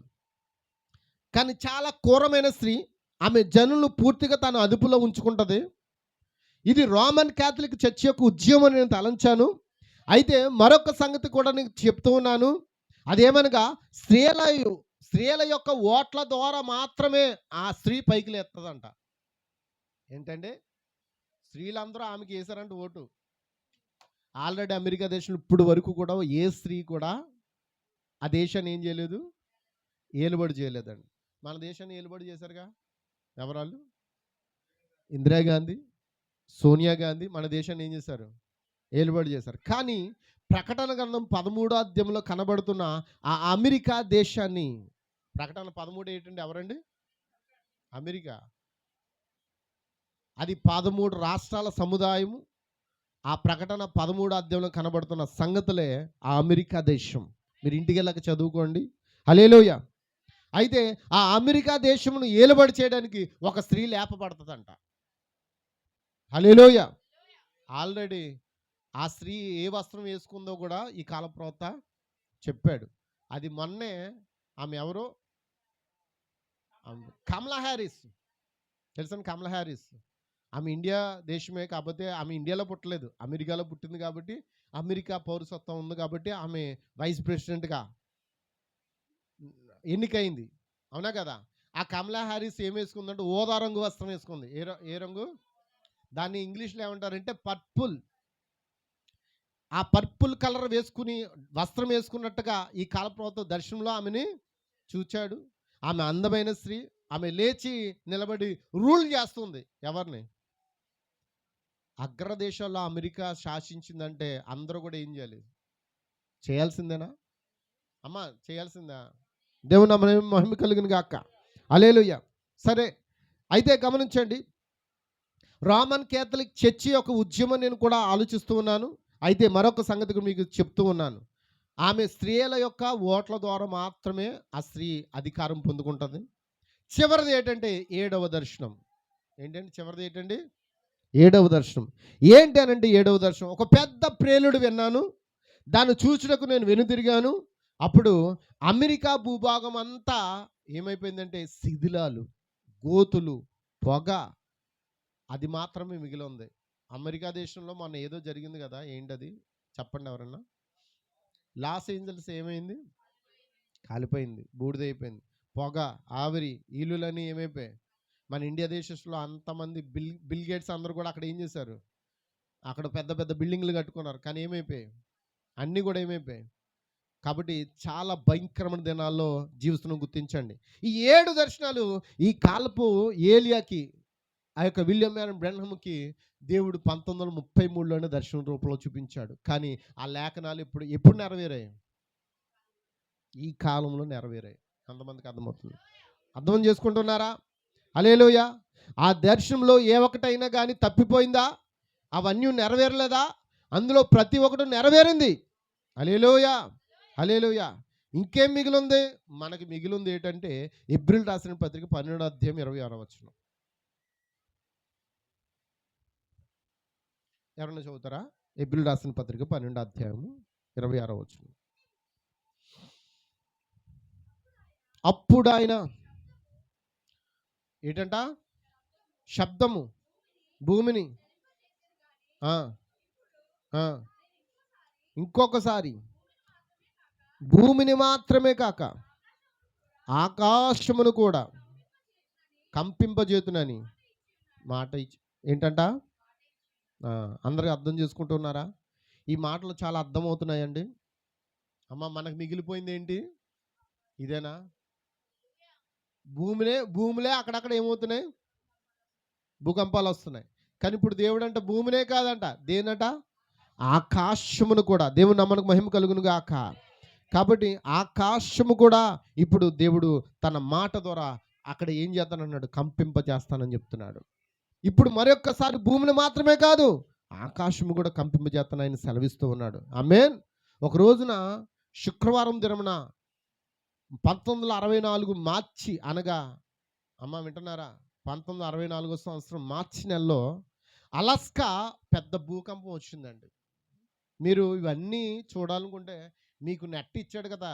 కానీ చాలా క్రూరమైన స్త్రీ. ఆమె జనులను పూర్తిగా తన అదుపులో ఉంచుకుంటుంది. ఇది రోమన్ క్యాథలిక్ చర్చ్ యొక్క ఉద్యమం అని నేను తలంచాను. అయితే మరొక సంగతి కూడా నేను చెప్తూ ఉన్నాను. అదేమనగా స్త్రీల యొక్క ఓట్ల ద్వారా మాత్రమే ఆ స్త్రీ పైకి లేస్తుందంట. ఏంటంటే స్త్రీలందరూ ఆమెకి వేశారంట ఓటు. ఆల్రెడీ అమెరికా దేశంలో ఇప్పుడు వరకు కూడా ఏ స్త్రీ కూడా ఆ దేశాన్ని ఏం చేయలేదు, ఏలుబడి చేయలేదండి. మన దేశాన్ని ఏలుబడి చేశారుగా ఎవరాళ్ళు? ఇందిరాగాంధీ, సోనియా గాంధీ మన దేశాన్ని ఏం చేశారు? ఏలుబడి చేశారు. కానీ ప్రకటన గ్రంథం 13వ అధ్యాయంలో కనబడుతున్న ఆ అమెరికా దేశాన్ని, ప్రకటన 13 ఏంటండి? ఎవరండి? అమెరికా. అది 13 రాష్ట్రాల సముదాయము. ఆ ప్రకటన 13వ అధ్యాయంలో కనబడుతున్న సంగతులే ఆ అమెరికా దేశం. మీరు ఇంటికి వెళ్ళక చదువుకోండి. హల్లెలూయా. అయితే ఆ అమెరికా దేశమును ఏలుబడి చేయడానికి ఒక స్త్రీ లేపబడుతుందంట. హల్లెలూయా. ఆల్రెడీ ఆ స్త్రీ ఏ వస్త్రం వేసుకుందో కూడా ఈ కాల ప్రవక్త చెప్పాడు. అది మొన్నే ఆమె ఎవరో, కమలా హ్యారిస్. తెలుసండి కమలా హ్యారిస్? ఆమె ఇండియా దేశమే, కాకపోతే ఆమె ఇండియాలో పుట్టలేదు, అమెరికాలో పుట్టింది. కాబట్టి అమెరికా పౌరసత్వం ఉంది కాబట్టి ఆమె వైస్ ప్రెసిడెంట్గా ఎన్నికైంది. అవునా కదా? ఆ కమలా హ్యారిస్ ఏం వేసుకుందంటే ఊదా రంగు వస్త్రం వేసుకుంది. ఏ రంగు? దాన్ని ఇంగ్లీష్లో ఏమంటారంటే పర్పుల్. ఆ పర్పుల్ కలర్ వేసుకుని వస్త్రం వేసుకున్నట్టుగా ఈ కాలప్రవక్త దర్శనంలో ఆమెని చూచాడు. ఆమె అందమైన స్త్రీ. ఆమె లేచి నిలబడి రూల్ చేస్తుంది. ఎవరిని? అగ్రదేశాల్లో అమెరికా శాసించిందంటే అందరూ కూడా ఏం చేయాలి? చేయాల్సిందేనా అమ్మా? చేయాల్సిందా? దేవుని మహిమ కలుగును గాక. హల్లెలూయా. సరే, అయితే గమనించండి, రోమన్ కేథలిక్ చర్చి యొక్క ఉద్యమం నేను కూడా ఆలోచిస్తూ ఉన్నాను. అయితే మరొక సంగతి కూడా మీకు చెప్తూ ఉన్నాను. ఆమె స్త్రీల యొక్క ఓట్ల ద్వారా మాత్రమే ఆ స్త్రీ అధికారం పొందుకుంటుంది. చివరిది ఏంటంటే 7వ దర్శనం. ఏంటంటే చివరిది ఏంటండి? 7వ దర్శనం. ఏంటి అనంటే 7వ దర్శనం, ఒక పెద్ద ప్రేలుడు విన్నాను. దాన్ని చూచుటకు నేను వెనుతిరిగాను. అప్పుడు అమెరికా భూభాగం అంతా ఏమైపోయిందంటే శిథిలాలు, గోతులు, పొగ, అది మాత్రమే మిగిలి ఉంది. అమెరికా దేశంలో మొన్న ఏదో జరిగింది కదా, ఏంటది చెప్పండి ఎవరన్నా? లాస్ ఏంజల్స్ ఏమైంది? కాలిపోయింది, బూడిదైపోయింది. పొగ, ఆవిరి, ఇల్లులన్నీ ఏమైపోయాయి. మన ఇండియా దేశంలో అంతమంది బిల్ గేట్స్ అందరూ కూడా అక్కడ ఏం చేశారు? అక్కడ పెద్ద పెద్ద బిల్డింగ్లు కట్టుకున్నారు. కానీ ఏమైపోయాయి? అన్నీ కూడా ఏమైపోయాయి. కాబట్టి చాలా భయంకరమైన దినాల్లో జీవిస్తున్నాం, గుర్తించండి. ఈ 7 దర్శనాలు ఈ కాలపు ఏలియాకి, ఆ యొక్క విలియం మ్యారన్ బ్రెన్హమ్కి దేవుడు 1933లోనే దర్శనం రూపంలో చూపించాడు. కానీ ఆ లేఖనాలు ఎప్పుడు నెరవేరాయి? ఈ కాలంలో నెరవేరాయి. అంతమందికి అర్థమవుతుంది? అర్థం చేసుకుంటున్నారా? హల్లెలూయా. ఆ దర్శనంలో ఏ ఒక్కటైనా కానీ తప్పిపోయిందా? అవన్నీ నెరవేరలేదా? అందులో ప్రతి ఒక్కటి నెరవేరింది. హల్లెలూయా, హల్లెలూయా. ఇంకేం మిగిలింది? మనకి మిగిలింది ఏంటంటే ఎబ్రిల్ రాసిన పత్రిక 12వ అధ్యాయం 26వ వచనం. ఎవరన్నా చదువుతారా? ఎబ్రిల్ రాసిన పత్రిక 12వ అధ్యాయం 26వ వచనం. అప్పుడు ఆయన ఏంటంట? శబ్దము భూమిని, ఇంకొకసారి భూమిని మాత్రమే కాక ఆకాశమును కూడా కంపింపజేతునని మాట ఇచ్చి ఏంటంట? అందరూ అర్థం చేసుకుంటున్నారా? ఈ మాటలు చాలా అర్థమవుతున్నాయండి. అమ్మ, మనకు మిగిలిపోయింది ఏంటి? ఇదేనా? భూములే అక్కడక్కడ ఏమవుతున్నాయి? భూకంపాలు వస్తున్నాయి. కానీ ఇప్పుడు దేవుడు అంట భూమినే కాదంట, దేనంట? ఆకాశమును కూడా. దేవుడు నమ్మకు మహిమ కలుగును గాక. కాబట్టి ఆకాశము కూడా ఇప్పుడు దేవుడు తన మాట ద్వారా అక్కడ ఏం చేస్తానన్నాడు? కంపింపజేస్తానని చెప్తున్నాడు. ఇప్పుడు మరొక్కసారి భూమిని మాత్రమే కాదు, ఆకాశము కూడా కంపింపజేస్తానని ఆయన సెలవిస్తూ ఉన్నాడు. ఆమేన్. ఒక రోజున శుక్రవారం దినమున 1964 మార్చి, అనగా అమ్మ వింటున్నారా? 1964 సంవత్సరం మార్చి నెలలో అలాస్కా పెద్ద భూకంపం వచ్చిందండి. మీరు ఇవన్నీ చూడాలనుకుంటే మీకు నెట్ ఇచ్చాడు కదా.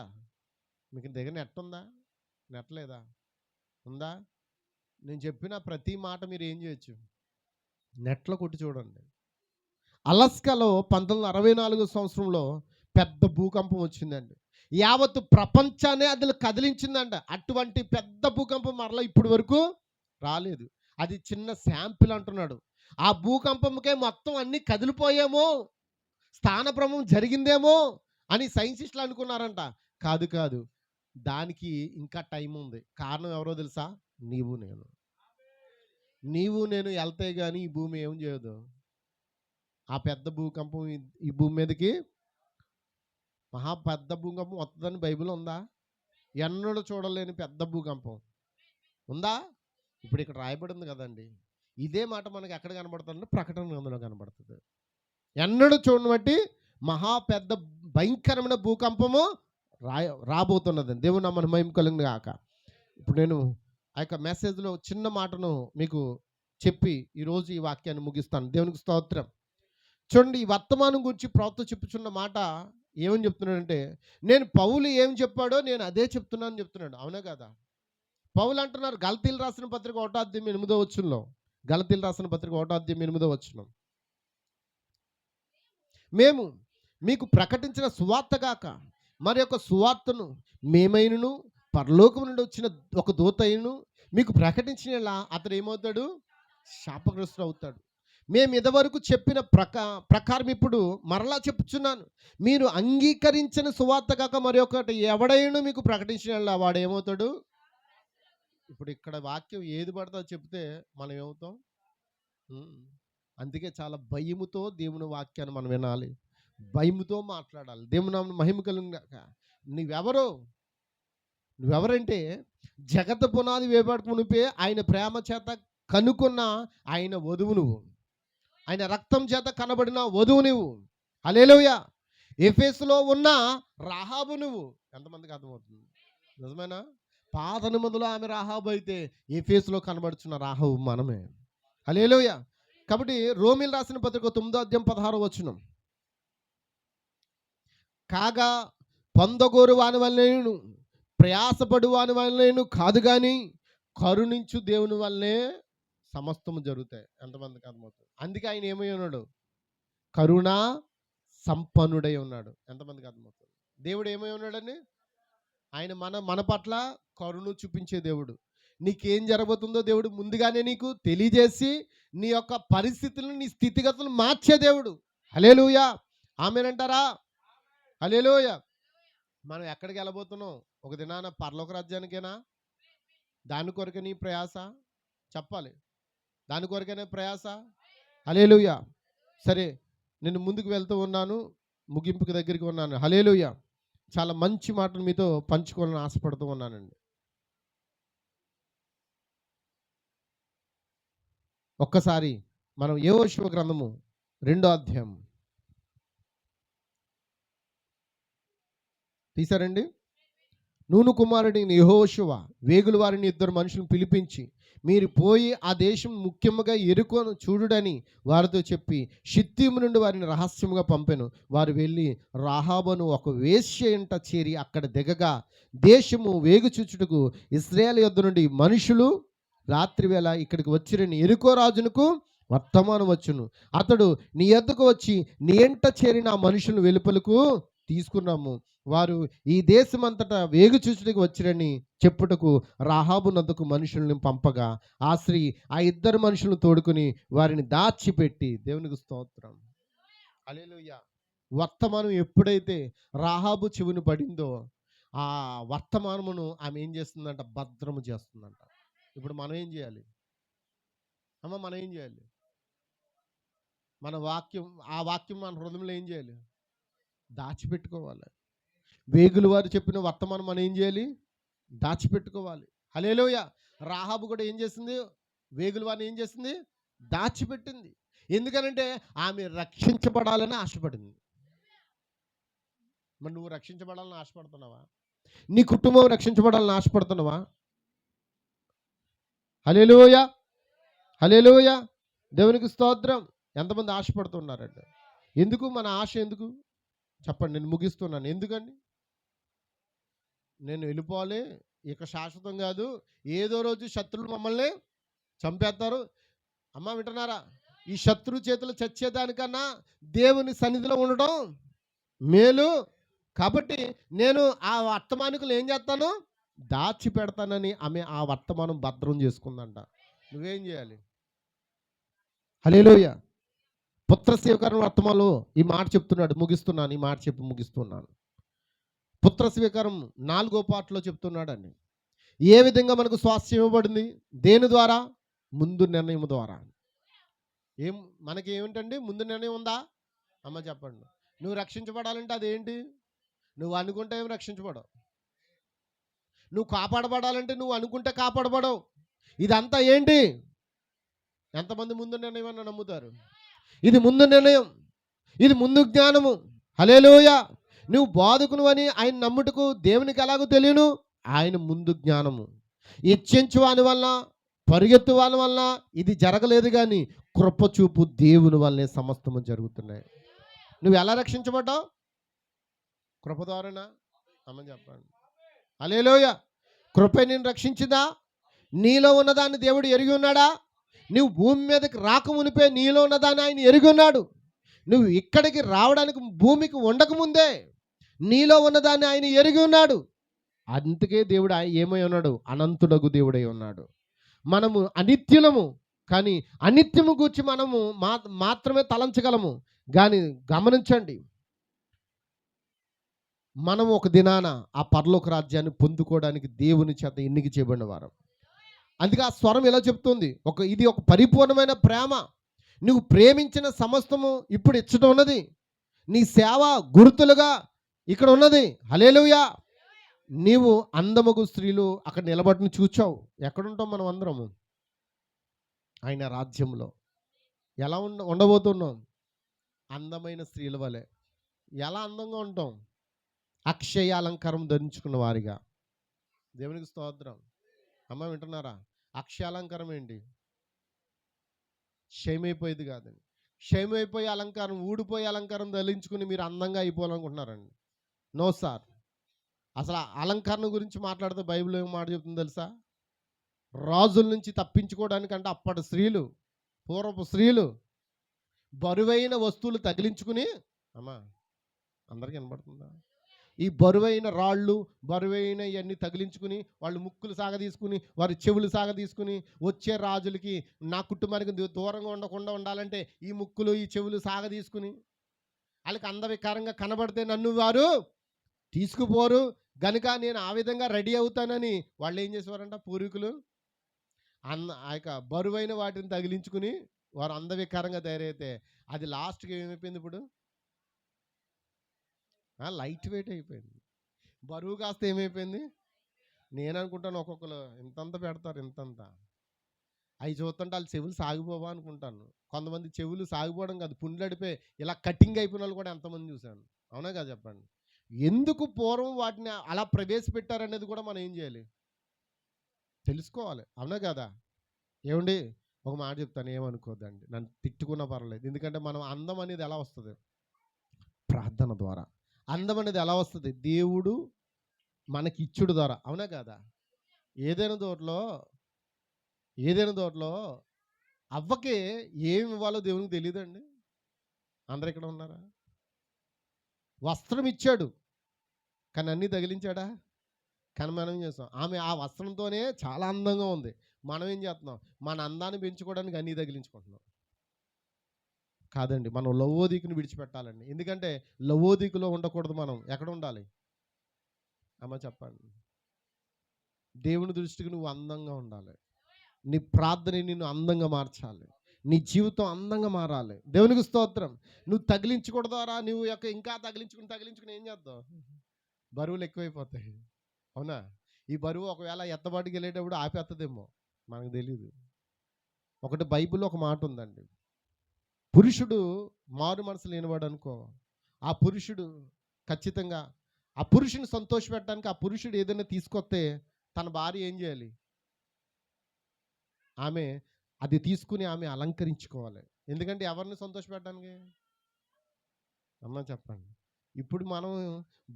మీకు దగ్గర నెట్ ఉందా? నెట్ లేదా? ఉందా? నేను చెప్పిన ప్రతి మాట మీరు ఏం చేయొచ్చు? నెట్లో కొట్టి చూడండి. అలాస్కాలో 1964 సంవత్సరంలో పెద్ద భూకంపం వచ్చిందండి. యావత్తు ప్రపంచాన్ని అది కదిలించిందంట. అటువంటి పెద్ద భూకంపం మరలా ఇప్పటి వరకు రాలేదు. అది చిన్న శాంపిల్ అంటున్నాడు. ఆ భూకంపంకే మొత్తం అన్ని కదిలిపోయేమో, స్థానభ్రమం జరిగిందేమో అని సైంటిస్టులు అనుకున్నారంట. కాదు, దానికి ఇంకా టైం ఉంది. కారణం ఎవరో తెలుసా? నీవు నేను వెళ్తే కానీ ఈ భూమి ఏం చేయదు. ఆ పెద్ద భూకంపం ఈ భూమి మీదకి మహా పెద్ద భూకంపం వస్తుందని బైబిల్ ఉందా? ఎన్నడూ చూడలేని పెద్ద భూకంపం ఉందా? ఇప్పుడు ఇక్కడ రాయబడి ఉంది కదండి. ఇదే మాట మనకి ఎక్కడ కనబడుతుందంటే ప్రకటన గ్రంథంలో కనబడుతుంది. ఎన్నడూ చూడని బట్టి మహా పెద్ద భయంకరమైన భూకంపము రాబోతున్నది. దేవుడు నమ్మని మహిమ కలుగును గాక. ఇప్పుడు నేను ఆ యొక్క మెసేజ్లో చిన్న మాటను మీకు చెప్పి ఈరోజు ఈ వాక్యాన్ని ముగిస్తాను. దేవునికి స్తోత్రం. చూడండి, ఈ వర్తమానం గురించి ప్రవక్త చెప్పుచున్న మాట ఏమని చెప్తున్నాడంటే, నేను పౌలు ఏం చెప్పాడో నేను అదే చెప్తున్నాను చెప్తున్నాడు. అవునా కదా? పౌలు అంటున్నారు గలతీయులు రాసిన పత్రిక 1వ అధ్యాయం 8వ వచనంలో, గలతీయులు రాసిన పత్రిక 1వ అధ్యాయం 8వ వచనం, మేము మీకు ప్రకటించిన సువార్త గాక మరి యొక్క సువార్తను మేమైనను పరలోకం నుండి వచ్చిన ఒక దూత అయినను మీకు ప్రకటించిన అతడు ఏమవుతాడు? శాపగ్రస్తుడు అవుతాడు. మేము ఇదివరకు చెప్పిన ప్రకారం ఇప్పుడు మరలా చెప్పుచున్నాను, మీరు అంగీకరించిన సువార్త కాక మరి ఒకటి ఎవడైనా మీకు ప్రకటించిన వాడు ఏమవుతాడు? ఇప్పుడు ఇక్కడ వాక్యం ఏది పడతా చెప్తే మనం ఏమవుతాం? అందుకే చాలా భయముతో దేవుని వాక్యాన్ని మనం వినాలి, భయముతో మాట్లాడాలి. దేవుని మహిమ కలుగుగాక. నువ్వెవరంటే జగత్ పునాది వేయబడక మునిపే ఆయన ప్రేమ చేత కనుక్కున్న ఆయన వధువు నువ్వు, ఆయన రక్తం చేత కనబడిన వధువు నువ్వు. హల్లెలూయా. ఎఫెసులో ఉన్న రాహాబు నువ్వు. ఎంతమందికి అర్థమవుతుంది? నిజమేనా? పాత నిబంధనలో ఆమె రాహాబు అయితే ఎఫెసులో కనబడుచున్న రాహాబు మనమే. హల్లెలూయా. కాబట్టి రోమీయులు రాసిన పత్రిక 9వ అధ్యాయం 16వ వచనం, కాగా పొందగోరు వాని వల్లనేను ప్రయాసపడు వాని వల్లనేను కాదు, కానీ కరుణించు దేవుని వల్లనే సమస్తము జరుగుతాయి. ఎంతమందికి అర్థమవుతుంది? అందుకే ఆయన ఏమై ఉన్నాడు? కరుణ సంపన్నుడై ఉన్నాడు. ఎంతమందికి అర్థమవుతుంది? దేవుడు ఏమై ఉన్నాడని? ఆయన మన పట్ల కరుణ చూపించే దేవుడు. నీకేం జరగబోతుందో దేవుడు ముందుగానే నీకు తెలియజేసి నీ యొక్క పరిస్థితులను, నీ స్థితిగతులను మార్చే దేవుడు. హల్లెలూయా. ఆమేనంటారా? హల్లెలూయా. మనం ఎక్కడికి వెళ్ళబోతున్నాం? ఒక దినాన పరలోక రాజ్యానికేనా? దాని కొరకే నీ ప్రయాస? చెప్పాలి. దాని కొరకేనే ప్రయాస. హల్లెలూయా. సరే, నేను ముందుకు వెళ్తూ ఉన్నాను, ముగింపుకి దగ్గరికి ఉన్నాను. హల్లెలూయా. చాలా మంచి మాటలు మీతో పంచుకోవాలని ఆశపడుతూ ఉన్నానండి. ఒక్కసారి మనం యెహోషువ గ్రంథము 2వ అధ్యాయం తీశారండి. నూను కుమారుడిని యెహోషువ వేగుల వారిని 2 మనుషులను పిలిపించి, మీరు పోయి ఆ దేశం ముఖ్యముగా ఎరుకోను చూడుడని వారితో చెప్పి షిత్తీము నుండి వారిని రహస్యముగా పంపెను. వారు వెళ్ళి రాహాబును ఒక వేశ్య ఇంట చేరి అక్కడ దిగగా, దేశము వేగు చూచుటకు ఇశ్రాయేలు యొద్ద నుండి మనుషులు రాత్రివేళ ఇక్కడికి వచ్చిరని ఎరుకో రాజునకు వర్తమానం వచ్చును. అతడు నీ యొద్దకు వచ్చి నీ ఇంట చేరిన ఆ మనుషులను వెలుపలకు తీసుకున్నాము. వారు ఈ దేశమంతటా వేగు చూచుటకు వచ్చిరని చెప్పుటకు రాహాబు నద్దకు మనుషులను పంపగా, ఆ స్త్రీ ఆ 2 మనుషులను తోడుకుని వారిని దాచిపెట్టి, దేవునికి స్తోత్రం. హల్లెలూయా. వర్తమానం ఎప్పుడైతే రాహాబు చెవిని పడిందో, ఆ వర్తమానమును ఆమె ఏం చేస్తుందంట? భద్రము చేస్తుందంట. ఇప్పుడు మనం ఏం చేయాలి అమ్మ? మనం ఏం చేయాలి? మన వాక్యం, ఆ వాక్యం మన హృదయంలో ఏం చేయాలి? దాచిపెట్టుకోవాలి. వేగులు వారు చెప్పిన వర్తమానం మనం ఏం చేయాలి? దాచిపెట్టుకోవాలి. హల్లెలూయా. రాహాబు కూడా ఏం చేసింది? వేగులు వారిని ఏం చేసింది? దాచిపెట్టింది. ఎందుకనంటే ఆమె రక్షించబడాలని ఆశపడింది. మరి నువ్వు రక్షించబడాలని ఆశపడుతున్నావా? నీ కుటుంబం రక్షించబడాలని ఆశపడుతున్నావా? హల్లెలూయా. హల్లెలూయా. దేవునికి స్తోత్రం. ఎంతమంది ఆశపడుతున్నారండి? ఎందుకు మన ఆశ? ఎందుకు చెప్పండి? నేను ముగిస్తున్నాను. ఎందుకండి? నేను వెళ్ళిపోవాలి, ఇక శాశ్వతం కాదు, ఏదో రోజు శత్రువులు మమ్మల్ని చంపేస్తారు. అమ్మ వింటున్నారా? ఈ శత్రు చేతులు చచ్చేదానికన్నా దేవుని సన్నిధిలో ఉండడం మేలు. కాబట్టి నేను ఆ వర్తమానికులు ఏం చేస్తాను? దాచి పెడతానని ఆమె ఆ వర్తమానం భద్రం చేసుకుందంట. నువ్వేం చేయాలి? హల్లెలూయా. పుత్ర స్వీకారం వర్తమానంలో ఈ మాట చెప్తున్నాడు. ముగిస్తున్నాను, ఈ మాట చెప్పి ముగిస్తున్నాను. పుత్ర స్వీకారం 4వ పాటలో చెప్తున్నాడండి. ఏ విధంగా మనకు స్వాస్థ్యం ఇవ్వబడింది? దేని ద్వారా? ముందు నిర్ణయం ద్వారా. మనకి ఏమిటండి? ముందు నిర్ణయం ఉందా? అమ్మ చెప్పండి. నువ్వు రక్షించబడాలంటే అదేంటి? నువ్వు అనుకుంటే ఏమి రక్షించబడవు. నువ్వు కాపాడబడాలంటే నువ్వు అనుకుంటే కాపాడబడవు. ఇదంతా ఏంటి? ఎంతమంది ముందు నిర్ణయం అని నమ్ముతారు? ఇది ముందు నిర్ణయం, ఇది ముందు జ్ఞానము. హల్లెలూయా. నువ్వు బాధకును అని ఆయన నమ్ముటకు దేవునికి ఎలాగో తెలియను? ఆయన ముందు జ్ఞానము. ఇచ్చించు వాని వల్ల, పరిగెత్తు వాని వల్ల ఇది జరగలేదు, కానీ కృపచూపు దేవుని వల్లే సమస్తము జరుగుతున్నాయి. నువ్వు ఎలా రక్షించబడ్డావు? కృప ద్వారానా? అమ్మని చెప్పండి. హల్లెలూయా. కృప నిన్ను రక్షించిందా? నీలో ఉన్నదాన్ని దేవుడు ఎరిగి ఉన్నాడా? నువ్వు భూమి మీదకి రాకమునిపే నీలో ఉన్నదాన్ని ఆయన ఎరిగి ఉన్నాడు. నువ్వు ఇక్కడికి రావడానికి భూమికి ఉండకముందే నీలో ఉన్నదాన్ని ఆయన ఎరిగి ఉన్నాడు. అందుకే దేవుడు ఏమై ఉన్నాడు? అనంతుడగు దేవుడై ఉన్నాడు. మనము అనిత్యులము, కానీ అనిత్యము గురించి మనము మాత్రమే తలంచగలము. కానీ గమనించండి, మనం ఒక దినాన ఆ పరలోక రాజ్యాన్ని పొందుకోవడానికి దేవుని చేత ఎన్నిక చేయబడిన వారం. అందుకే ఆ స్వరం ఎలా చెప్తుంది? ఇది ఒక పరిపూర్ణమైన ప్రేమ. నువ్వు ప్రేమించిన సమస్తము ఇప్పుడు ఇచ్చటం ఉన్నది. నీ సేవ గుర్తులుగా ఇక్కడ ఉన్నది. హల్లెలూయా. నీవు అందమగు స్త్రీలు అక్కడ నిలబడిని చూచావు. ఎక్కడుంటాం మనం అందరము? ఆయన రాజ్యంలో ఎలా ఉండబోతున్నాం? అందమైన స్త్రీల వలె. ఎలా అందంగా ఉంటాం? అక్షయ అలంకారం ధరించుకున్న వారిగా. దేవునికి స్తోత్రం. అమ్మ వింటున్నారా? అక్షయ అలంకారం ఏంటి? క్షయమైపోయేది కాదండి. క్షయమైపోయే అలంకారం, ఊడిపోయే అలంకారం ధరించుకుని మీరు అందంగా అయిపోవాలనుకుంటున్నారండి? No sir. అసలు అలంకరణ గురించి మాట్లాడితే బైబిల్ ఏం మాట చెప్తుందో తెలుసా? రాజుల నుంచి తప్పించుకోవడానికంటే అప్పటి స్త్రీలు, పూర్వపు స్త్రీలు బరువైన వస్తువులు తగిలించుకుని, అమ్మా అందరికీ వినపడుతుందా? ఈ బరువైన రాళ్ళు, బరువైన ఇవన్నీ తగిలించుకుని, వాళ్ళు ముక్కులు సాగదీసుకుని, వారి చెవులు సాగదీసుకుని, వచ్చే రాజులకి నా కుటుంబానికి దూరంగా ఉండకుండా ఉండాలంటే ఈ ముక్కులు ఈ చెవులు సాగదీసుకుని, వాళ్ళకి అందవికారంగా కనబడితే నన్ను వారు తీసుకుపోరు గనుక నేను ఆ విధంగా రెడీ అవుతానని వాళ్ళు ఏం చేసేవారంట పూర్వీకులు? ఆ యొక్క బరువైన వాటిని తగిలించుకుని వారు అందవికారంగా తయారైతే అది లాస్ట్కి ఏమైపోయింది ఇప్పుడు? లైట్ వెయిట్ అయిపోయింది. బరువు కాస్త ఏమైపోయింది? నేను అనుకుంటాను ఒక్కొక్కరు ఇంతంత పెడతారు, ఇంతంత. అవి చూస్తుంటే వాళ్ళు చెవులు సాగిపోవా అనుకుంటాను. కొంతమంది చెవులు సాగిపోవడం కాదు, పుండ్లడిపోయి ఇలా కటింగ్ అయిపోయిన వాళ్ళు కూడా ఎంతమంది చూశాను. అవునా కదా చెప్పండి? ఎందుకు పూర్వం వాటిని అలా ప్రవేశపెట్టారనేది కూడా మనం ఏం చేయాలి? తెలుసుకోవాలి. అవునా కదా? ఏమండి, ఒక మాట చెప్తాను, ఏమనుకోద్దండి, నన్ను తిట్టుకున్నా పర్లేదు. ఎందుకంటే మనం అందం అనేది ఎలా వస్తుంది? ప్రార్థన ద్వారా. అందం అనేది ఎలా వస్తుంది? దేవుడు మనకి ఇచ్చుడు ద్వారా. అవునా కదా? ఏదైనా తోటలో అవ్వకి ఏమి ఇవ్వాలో దేవునికి తెలియదండి. అందరు ఇక్కడ ఉన్నారా? వస్త్రం ఇచ్చాడు, కానీ అన్నీ తగిలించాడా? కానీ మనం ఏం చేస్తాం? ఆమె ఆ వస్త్రంతోనే చాలా అందంగా ఉంది. మనం ఏం చేస్తున్నాం? మన అందాన్ని పెంచుకోవడానికి అన్నీ తగిలించుకుంటున్నాం. కాదండి, మనం లవోదికుని విడిచిపెట్టాలండి. ఎందుకంటే లవోదికులో ఉండకూడదు. మనం ఎక్కడ ఉండాలి? అమ్మ చెప్పండి. దేవుని దృష్టికి నువ్వు అందంగా ఉండాలి. నీ ప్రార్థన నిన్ను అందంగా మార్చాలి. నీ జీవితం అందంగా మారాలి. దేవునికి స్తోత్రం. నువ్వు తగిలించుకోవడం ద్వారా నువ్వు ఇంకా తగిలించుకుని ఏం చేద్దావు? బరువులు ఎక్కువైపోతాయి. అవునా? ఈ బరువు ఒకవేళ ఎత్తబాటుకి వెళ్ళేటప్పుడు ఆపేస్తుందేమో, మనకు తెలియదు. ఒకటి బైబిల్లో ఒక మాట ఉందండి. పురుషుడు మారు మనసు లేనివాడు అనుకో, ఆ పురుషుడు ఖచ్చితంగా ఆ పురుషుని సంతోషపెట్టడానికి ఆ పురుషుడు ఏదైనా తీసుకొస్తే తన భార్య ఏం చేయాలి? ఆమె అది తీసుకుని ఆమె అలంకరించుకోవాలి. ఎందుకంటే ఎవరిని సంతోషపెట్టడానికి? అమ్మ చెప్పండి. ఇప్పుడు మనం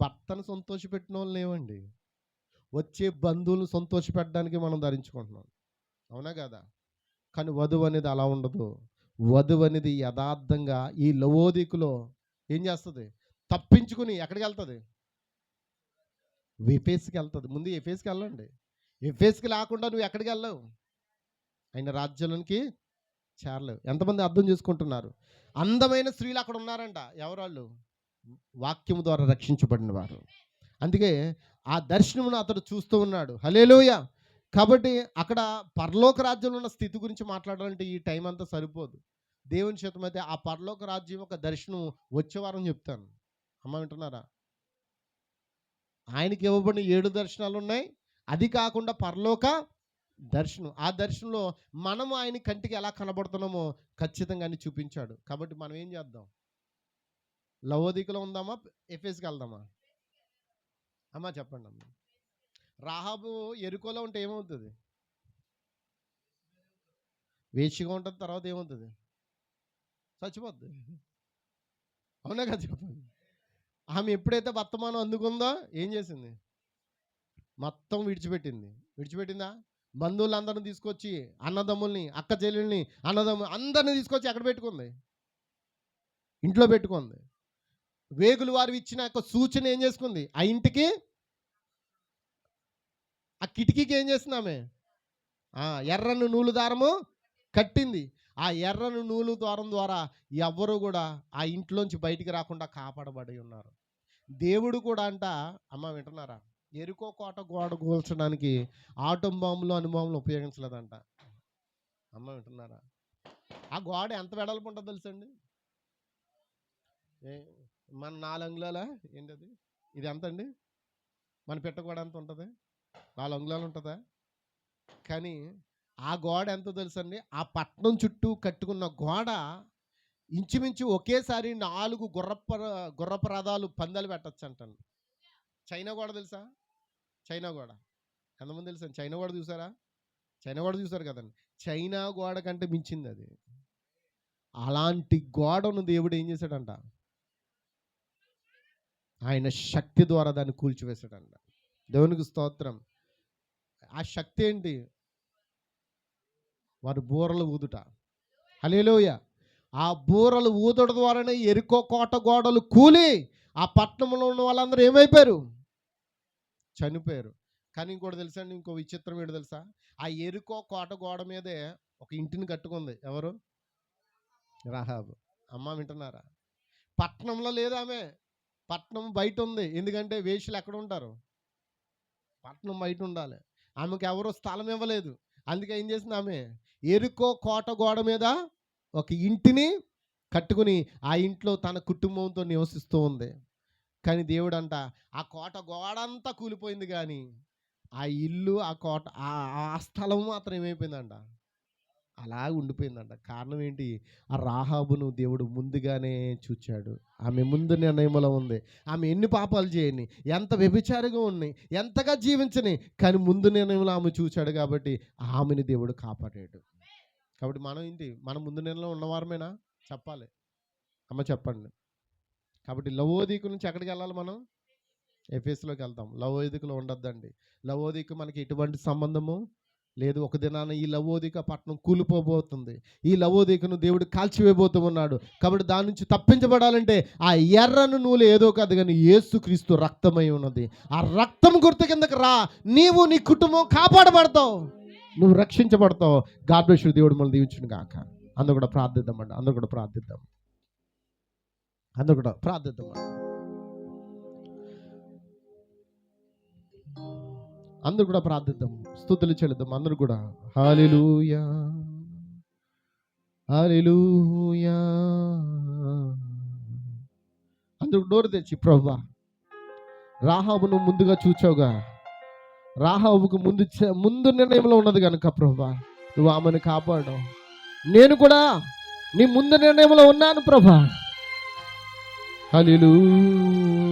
భర్తను సంతోషపెట్టిన వాళ్ళు లేవండి. వచ్చే బంధువులను సంతోషపెట్టడానికి మనం ధరించుకుంటున్నాం. అవునా కదా? కానీ వధువు అనేది అలా ఉండదు. వధువు అనేది యథార్థంగా ఈ లవోదికులో ఏం చేస్తుంది? తప్పించుకుని ఎక్కడికి వెళ్తుంది? ఎఫెసుకి వెళ్తుంది. ముందు ఎఫెసుకి వెళ్ళండి. ఎఫెసుకి లేకుండా నువ్వు ఎక్కడికి వెళ్ళవు? ఆయన రాజ్యంలోనికి చేరలేవు. ఎంతమంది అర్థం చేసుకుంటున్నారు? అందమైన స్త్రీలు అక్కడ ఉన్నారంట. ఎవరాళ్ళు? వాక్యము ద్వారా రక్షించబడిన వారు. అందుకే ఆ దర్శనమును అతడు చూస్తూ ఉన్నాడు. హల్లెలూయా. కాబట్టి అక్కడ పరలోక రాజ్యంలో ఉన్న స్థితి గురించి మాట్లాడాలంటే ఈ టైం అంతా సరిపోదు. దేవుని చేతమైతే ఆ పరలోక రాజ్యం యొక్క దర్శనం వచ్చే వారం చెప్తాను. అమ్మ వింటున్నారా? ఆయనకి ఇవ్వబడిన 7 దర్శనాలు ఉన్నాయి. అది కాకుండా పరలోక దర్శనం. ఆ దర్శనంలో మనం ఆయన కంటికి ఎలా కనబడుతున్నామో ఖచ్చితంగా అని చూపించాడు. కాబట్టి మనం ఏం చేద్దాం? లవోదికలో ఉందామా? ఎఫెసుకి వెళ్దామా? అమ్మ చెప్పండి అమ్మ. రాహాబు ఎరుకోలో ఉంటే ఏమవుతుంది? వేశ్యగా ఉంటుంది. తర్వాత ఏమవుతుంది? చచ్చిపోద్ది. అవునా కదా చెప్పండి? ఆమె ఎప్పుడైతే వర్తమానం అందుకుందో ఏం చేసింది? మొత్తం విడిచిపెట్టిందా? బంధువులందరిని తీసుకొచ్చి, అన్నదమ్ముల్ని, అక్క చెల్లెల్ని, అందరిని తీసుకొచ్చి ఎక్కడ పెట్టుకుంది? ఇంట్లో పెట్టుకుంది. వేగులు వారు ఇచ్చిన యొక్క సూచన ఏం చేసుకుంది? ఆ ఇంటికి, ఆ కిటికీకి ఏం చేసింది ఆమె? ఎర్రని నూలు దారము కట్టింది. ఆ ఎర్రని నూలు దారం ద్వారా ఎవ్వరూ కూడా ఆ ఇంట్లోంచి బయటికి రాకుండా కాపాడబడి ఉన్నారు. దేవుడు కూడా అంట, అమ్మ వింటున్నారా? ఎరుకో కోట గోడ కూల్చడానికి ఆటం బాంబులు అణుబాంబులు ఉపయోగించలేదంట. అమ్మ వింటున్నారా? ఆ గోడ ఎంత వెడల్పు ఉంటుందో తెలుసండి? మన 4 అంగుళాల ఏంటది? ఇది ఎంత అండి? మన పెట్ట గోడ ఎంత ఉంటుంది? 4 అంగుళాలు ఉంటుందా? కానీ ఆ గోడ ఎంతో తెలుసండి, ఆ పట్నం చుట్టూ కట్టుకున్న గోడ ఇంచుమించు ఒకేసారి 4 గుర్రపు రథాలు పందాలు పెట్టచ్చు అంటాను. చైనా గోడ తెలుసా? చైనా గోడ ఎంతమంది తెలుసా? చైనా గోడ చూసారా? చైనా గోడ చూసారు కదండి. చైనా గోడ కంటే మించింది అది. అలాంటి గోడను దేవుడు ఏం చేశాడంట? ఆయన శక్తి ద్వారా దాన్ని కూల్చివేశాడంట. దేవునికి స్తోత్రం. ఆ శక్తి ఏంటి? వారి బూరలు ఊదుట. హల్లెలూయా. ఆ బూరలు ఊదట ద్వారానే ఎరికో కోట గోడలు కూలి ఆ పట్టణంలో ఉన్న వాళ్ళందరూ ఏమైపోయారు? చనిపోయారు. కానీ ఇంకోటి తెలుసా అండి, ఇంకో విచిత్రం ఏంటో తెలుసా? ఆ ఎరికో కోట గోడ మీదే ఒక ఇంటిని కట్టుకుంది. ఎవరు? రాహాబు. అమ్మ వింటున్నారా? పట్టణంలో లేదు ఆమె, పట్టణం బయట ఉంది. ఎందుకంటే వేశ్యలు ఎక్కడ ఉంటారు? పట్టణం బయట ఉండాలి. ఆమెకు ఎవరు స్థలం ఇవ్వలేదు. అందుకే ఏం చేసింది ఆమె? ఎరికో కోట గోడ మీద ఒక ఇంటిని కట్టుకుని ఆ ఇంట్లో తన కుటుంబంతో నివసిస్తూ ఉంది. కానీ దేవుడు అంట ఆ కోట గోడ అంతా కూలిపోయింది, కానీ ఆ ఇల్లు, ఆ కోట, ఆ స్థలం మాత్రం ఏమైపోయిందంట? అలా ఉండిపోయిందంట. కారణం ఏంటి? ఆ రాహాబును దేవుడు ముందుగానే చూచాడు. ఆమె ముందు నిర్ణయంలో ఉంది. ఆమె ఎన్ని పాపాలు చేయని, ఎంత వ్యభిచారిగా ఉన్నాయి, ఎంతగా జీవించని, కానీ ముందు నిర్ణయంలో ఆమె చూచాడు కాబట్టి ఆమెను దేవుడు కాపాడాడు. కాబట్టి మనం ఏంటి? మనం ముందు నిర్ణయంలో ఉన్నవారమేనా? చెప్పాలి అమ్మ, చెప్పండి. కాబట్టి లవోదీకు నుంచి ఎక్కడికి వెళ్ళాలి మనం? ఎఫెసులోకి వెళ్తాం. లవోదీకులో ఉండొద్దండి. లవోదీకు మనకి ఎటువంటి సంబంధము లేదు. ఒక దినాన ఈ లవోదీక పట్టణం కూలిపోబోతుంది. ఈ లవోదీకను దేవుడు కాల్చివేయబోతూ ఉన్నాడు. కాబట్టి దాని నుంచి తప్పించబడాలంటే ఆ ఎర్రను నూలు ఏదో కాదు, కానీ యేసుక్రీస్తు రక్తమై ఉన్నది. ఆ రక్తం గుర్తు కిందకి రా, నీవు నీ కుటుంబం కాపాడబడతావు, నువ్వు రక్షించబడతావు. God bless you. దేవుడు మనల్ని దీవించును గాక. అందరూ కూడా ప్రార్థిద్దామండి. అందరూ కూడా ప్రార్థిద్దాం. అందరూ కూడా ప్రార్థిద్దాం. స్తుతులు చెల్లిద్దాం. అందరూ కూడా హల్లెలూయా, హల్లెలూయా. అందరూ నోరు తెచ్చి, ప్రభువా రాహాబును ముందుగా చూచావుగా, రాహాబుకు ముందు నిర్ణయంలో ఉన్నది కనుక ప్రభువా నువ్వు ఆమెను కాపాడు. నేను కూడా నీ ముందు నిర్ణయంలో ఉన్నాను ప్రభా. హల్లెలూయా.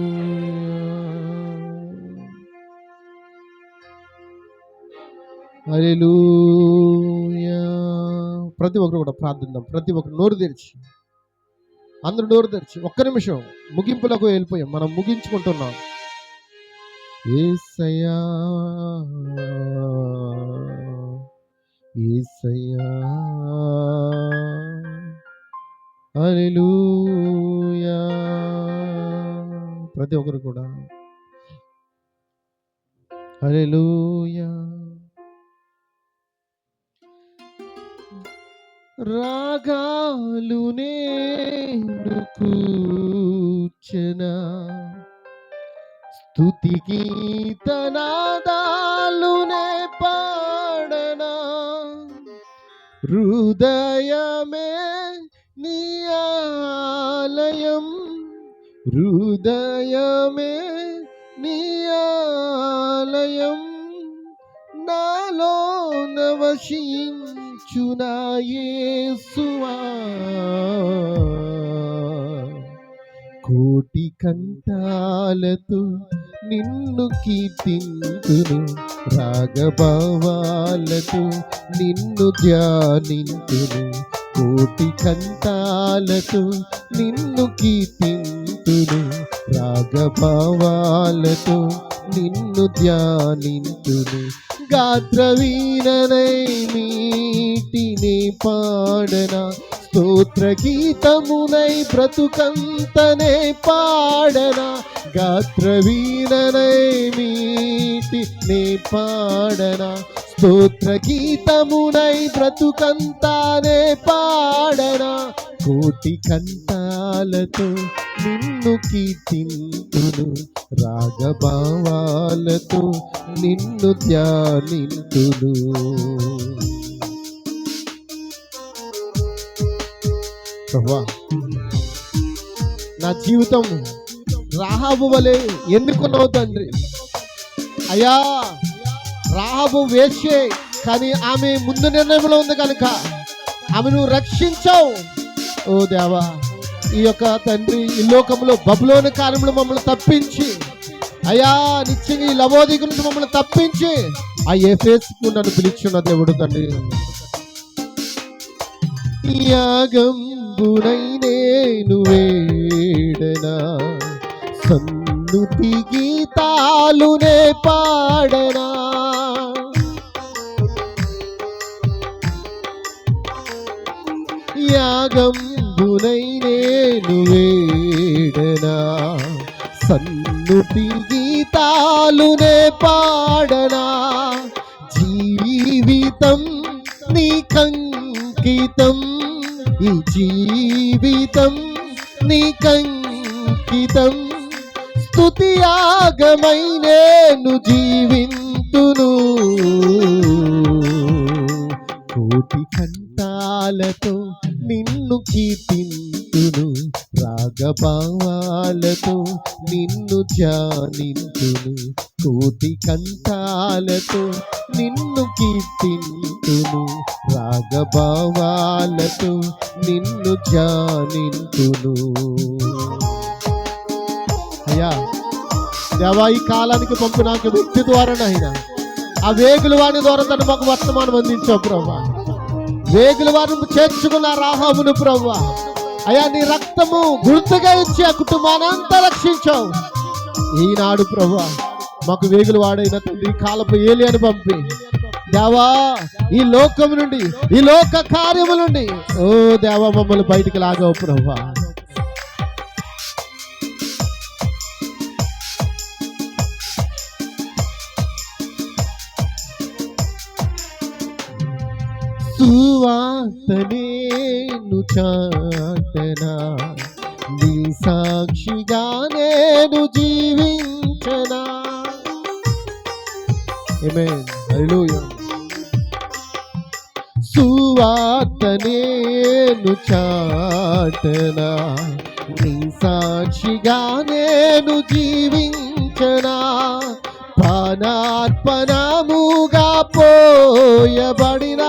ప్రతి ఒక్కరు కూడా ప్రార్థిద్దాం. ప్రతి ఒక్కరు నోరు తెరిచి, అందరూ నోరు తెరిచి. ఒక్క నిమిషం ముగింపులకు వెళ్ళిపోయాం. మనం ముగించుకుంటున్నాం. యేసయ్యా, యేసయ్యా, హల్లెలూయా. ప్రతి ఒక్కరు కూడా హల్లెలూయా. రాగాలు నేను కూర్చనా, స్తుతి గీతనాదాలునే పాడనా, హృదయమే నీ ఆలయం, హృదయమే నీ ఆలయం, నాలో నవశించు నా యేసువా, కోటి కంఠాలతో నిన్ను కీర్తింతును, రాగభావాలతో నిన్ను ధ్యానింతును, కోటి కంఠాలతో నిన్ను కీర్తింతును, రాగభావాలతో నిన్ను ధ్యానింతును, గాత్రవీణనై మీటిని పాడనా, స్తోత్ర గీతమునై బ్రతుకంతనే పాడనా, గాత్రవీణనై మీటిని పాడనా, స్తోత్ర గీతమునై బ్రతుకంతానే పాడనా, కోటి కంఠాలతో నిన్ను కీర్తింతును, రాగభావాలతో నిన్ను ధ్యానింతును. ప్రభువా నా జీవితం రాహాబు వలె ఎందుకున్నావు తండ్రి? అయ్యా రాహాబు వేశ్యే, కానీ ఆమె ముందు నిర్ణయంలో ఉంది కనుక ఆమెను రక్షించావు. ఓ దేవా, ఈ యొక్క తండ్రి ఈ లోకంలో బబులోని కార్యంలో మమ్మల్ని తప్పించి, అయ్యా నిత్యంగా ఈ లవోది గురించి మమ్మల్ని తప్పించి ఆ ఎఫెసుకు నన్ను పిలిచిన దేవుడు తండ్రి. యాగంబునై నేను వేడనా, సన్నుతి గీతాలునే పాడనా, యాగంబునై నేను వేడనా, సన్నుతి గీతాలునే పాడనా, జీవితం నీకంకితం, ఈ జీవితం నీకంకితం, స్తుతి యాగమై నేను జీవింతును, కోటి కంఠాలతో నిన్ను కీర్తింతును, రాగభావాలతో నిన్ను ధ్యానింతును, కోటి కంఠాలతో నిన్ను కీర్తింతును, రాగభావాలతో నిన్ను ధ్యానింతును. అయ్యా దేవా, ఈ కాలానికి పంపిన వ్యక్తి ద్వారా అయినా ఆ వేగుల వాని ద్వారా తను మాకు వర్తమానం అందించావు ప్రభా. వేగుల వారిని చేర్చుకున్న రాహాబును ప్రభా, అయ్యా నీ రక్తము గుర్తుగా ఇచ్చి ఆ కుటుంబాన్ని అంతా రక్షించావు. ఈనాడు ప్రభా మాకు వేగులు వాడైన తండ్రి కాలపు ఏలియాను పంపి దేవా ఈ లోకం నుండి, ఈ లోక కార్యము నుండి ఓ దేవా మమ్మల్ని బయటికి లాగావు ప్రభా. సువార్తనేను చాటనా, నీ సాక్షిగా నేను జీవించనా. ఆమేన్, హల్లెలూయా. సువార్తనేను చాటనా, నీ సాక్షిగా నేను జీవించనా, ప్రాణార్పణముగా పోయబడిన,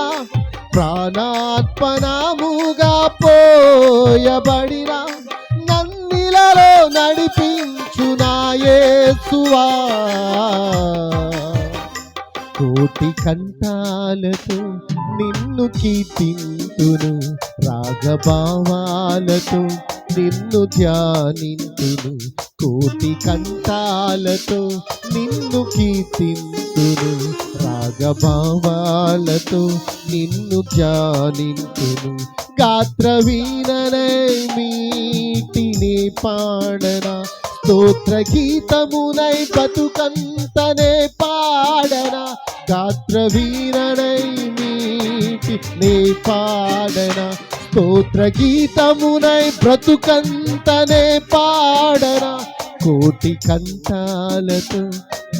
ప్రాణార్పణముగా పోయబడిన, నన్నిలలో నడిపించు నా యేసువా, కోటి కంఠాలతో నిన్ను కీర్తింతును, రాగభావాలతో నిన్ను ధ్యానింతును, కోటి కంఠాలతో నిన్ను కీర్తింతును, రాగభావాలతో నిన్ను ధ్యానింతును, గాత్రవీణనై మీటిని పాడనా, స్తోత్ర గీతమునై బతుకంతనే పాడనా, గాత్రవీణనై మీటిని పాడనా, స్తోత్ర గీతమునై బ్రతుకంతనే పాడనా, కోటి కంఠాలతో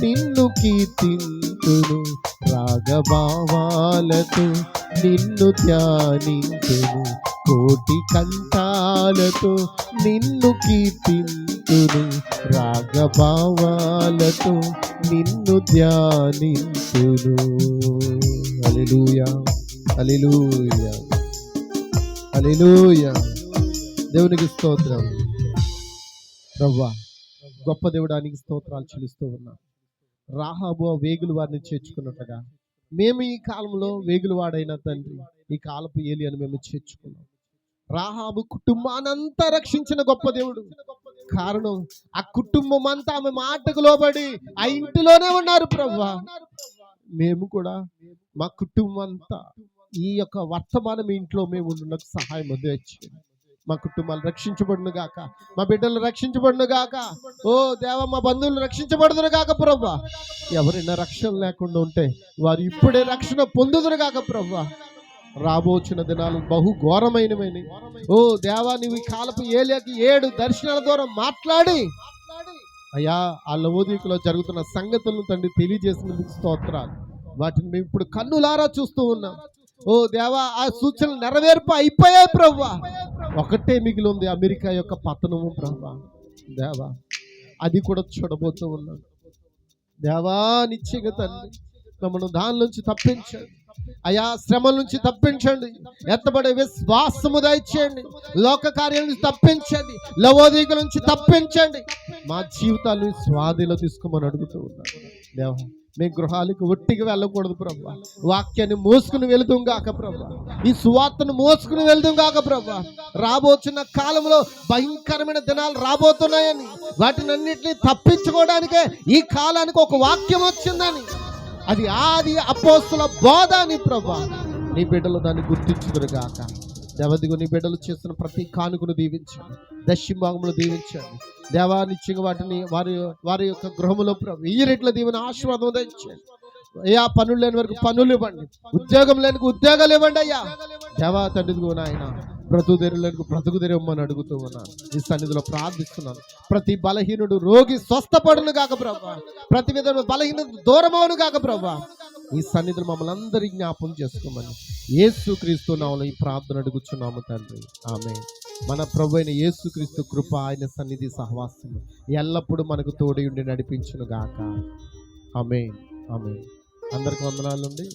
నిన్ను కీర్తింతును, రాగభావాలతో నిన్ను ధ్యానింతును, కోటి కంఠాలతో నిన్ను కీర్తింతును, రాగభావాలతో నిన్ను ధ్యానింతును. హల్లెలూయా, హల్లెలూయా, హల్లెలూయా. దేవునికి స్తోత్రం. ప్రభువా గొప్ప దేవుడానికి స్తోత్రాలు చెల్లిస్తూ ఉన్నాం. రాహాబు వేగులు వారిని చేర్చుకున్నట్టుగా మేము ఈ కాలంలో వేగులు వాడైన తండ్రి ఈ కాలపు ఏలియాను మేము చేర్చుకున్నాం. రాహాబు కుటుంబానంతా రక్షించిన గొప్ప దేవుడు. కారణం ఆ కుటుంబం అంతా ఆమె మాటకు లోబడి ఆ ఇంటిలోనే ఉన్నారు ప్రభువా. మేము కూడా మా కుటుంబం అంతా ఈ యొక్క వర్తమానం ఇంట్లో మేము ఉండడానికి సహాయం అందించండి. మా కుటుంబాలు రక్షించబడును గాక, మా బిడ్డలు రక్షించబడును గాక, ఓ దేవ మా బంధువులు రక్షించబడుదురు గాక ప్రభువా. ఎవరైనా రక్షణ లేకుండా ఉంటే వారు ఇప్పుడే రక్షణ పొందుదురు గాక ప్రభువా. రాబోచిన దినాలు బహు ఘోరమైనవి. ఓ దేవా నీవు ఈ కాలపు ఏలియాకి 7 దర్శనాల ద్వారా మాట్లాడి అయ్యా ఆ లవోదికలో జరుగుతున్న సంగతులను తండ్రి తెలియజేసినందుకు స్తోత్రాలు. వాటిని మేము ఇప్పుడు కన్నులారా చూస్తూ ఉన్నాం. ఓ దేవా ఆ సూచనలు నెరవేర్పు అయిపోయాయి ప్రభువా. ఒకటే మిగిలి ఉంది, అమెరికా యొక్క పతనము ప్రభువా. దేవా అది కూడా చూడబోతూ ఉన్నాం. దేవా నిశ్చయంగా తండ్రి మమ్మల్ని దాని నుంచి తప్పించండి. అయా శ్రమల నుంచి తప్పించండి, ఎత్తబడే విశ్వాసము దయచేయండి, లోక కార్యాల నుంచి తప్పించండి, లవోదీకుల నుంచి తప్పించండి, మా జీవితాలను స్వాధీనంలో తీసుకోమని అడుగుతూ ఉన్నాను దేవా. మీ గృహాలకు ఒట్టిగా వెళ్ళకూడదు ప్రభా, వాక్యాన్ని మోసుకుని వెళుతాం గాక ప్రభా, ఈ సువార్తను మోసుకుని వెళ్దాం గాక ప్రభా. రాబోతున్న కాలంలో భయంకరమైన దినాలు రాబోతున్నాయని, వాటిని అన్నింటినీ తప్పించుకోవడానికే ఈ కాలానికి ఒక వాక్యం వచ్చిందని, అది ఆది అపోస్తుల బోధ అని ప్రభా. నీ బిడ్డలు దాన్ని గుర్తించుదురు గాక దేవదిగు. నీ బిడ్డలు చేస్తున్న ప్రతి కానుకను దీవించండి, దశింభాగములు దీవించండి దేవా. నిత్యంగా వాటిని వారి యొక్క గృహములో ఈ రెట్ల దీవెన ఆశీర్వాదం దంచండి అయ్యా. పనులు లేని వరకు పనులు ఇవ్వండి, ఉద్యోగం లేని ఉద్యోగాలు ఇవ్వండి అయ్యా దేవా. తండ్రి నాయన బ్రతుకుదేరులకు బ్రతుకుదేరమ్మని అడుగుతూ ఉన్నాను, ఈ సన్నిధిలో ప్రార్థిస్తున్నాను. ప్రతి బలహీనుడు రోగి స్వస్థపడును గాక ప్రభా, ప్రతి విధమైన బలహీనత దూరమవును గాక ప్రభా. ఈ సన్నిధిలో మమ్మల్ని అందరి జ్ఞాపం చేసుకోమని యేసుక్రీస్తు నామములో ఈ ప్రార్థన అడుగుచున్నాము తండ్రి, ఆమేన్. మన ప్రభు అయిన యేసుక్రీస్తు కృప, ఆయన సన్నిధి సహవాసము ఎల్లప్పుడూ మనకు తోడై ఉండి నడిపించును గాక. ఆమేన్, ఆమేన్. అందరికి వందనాలండి.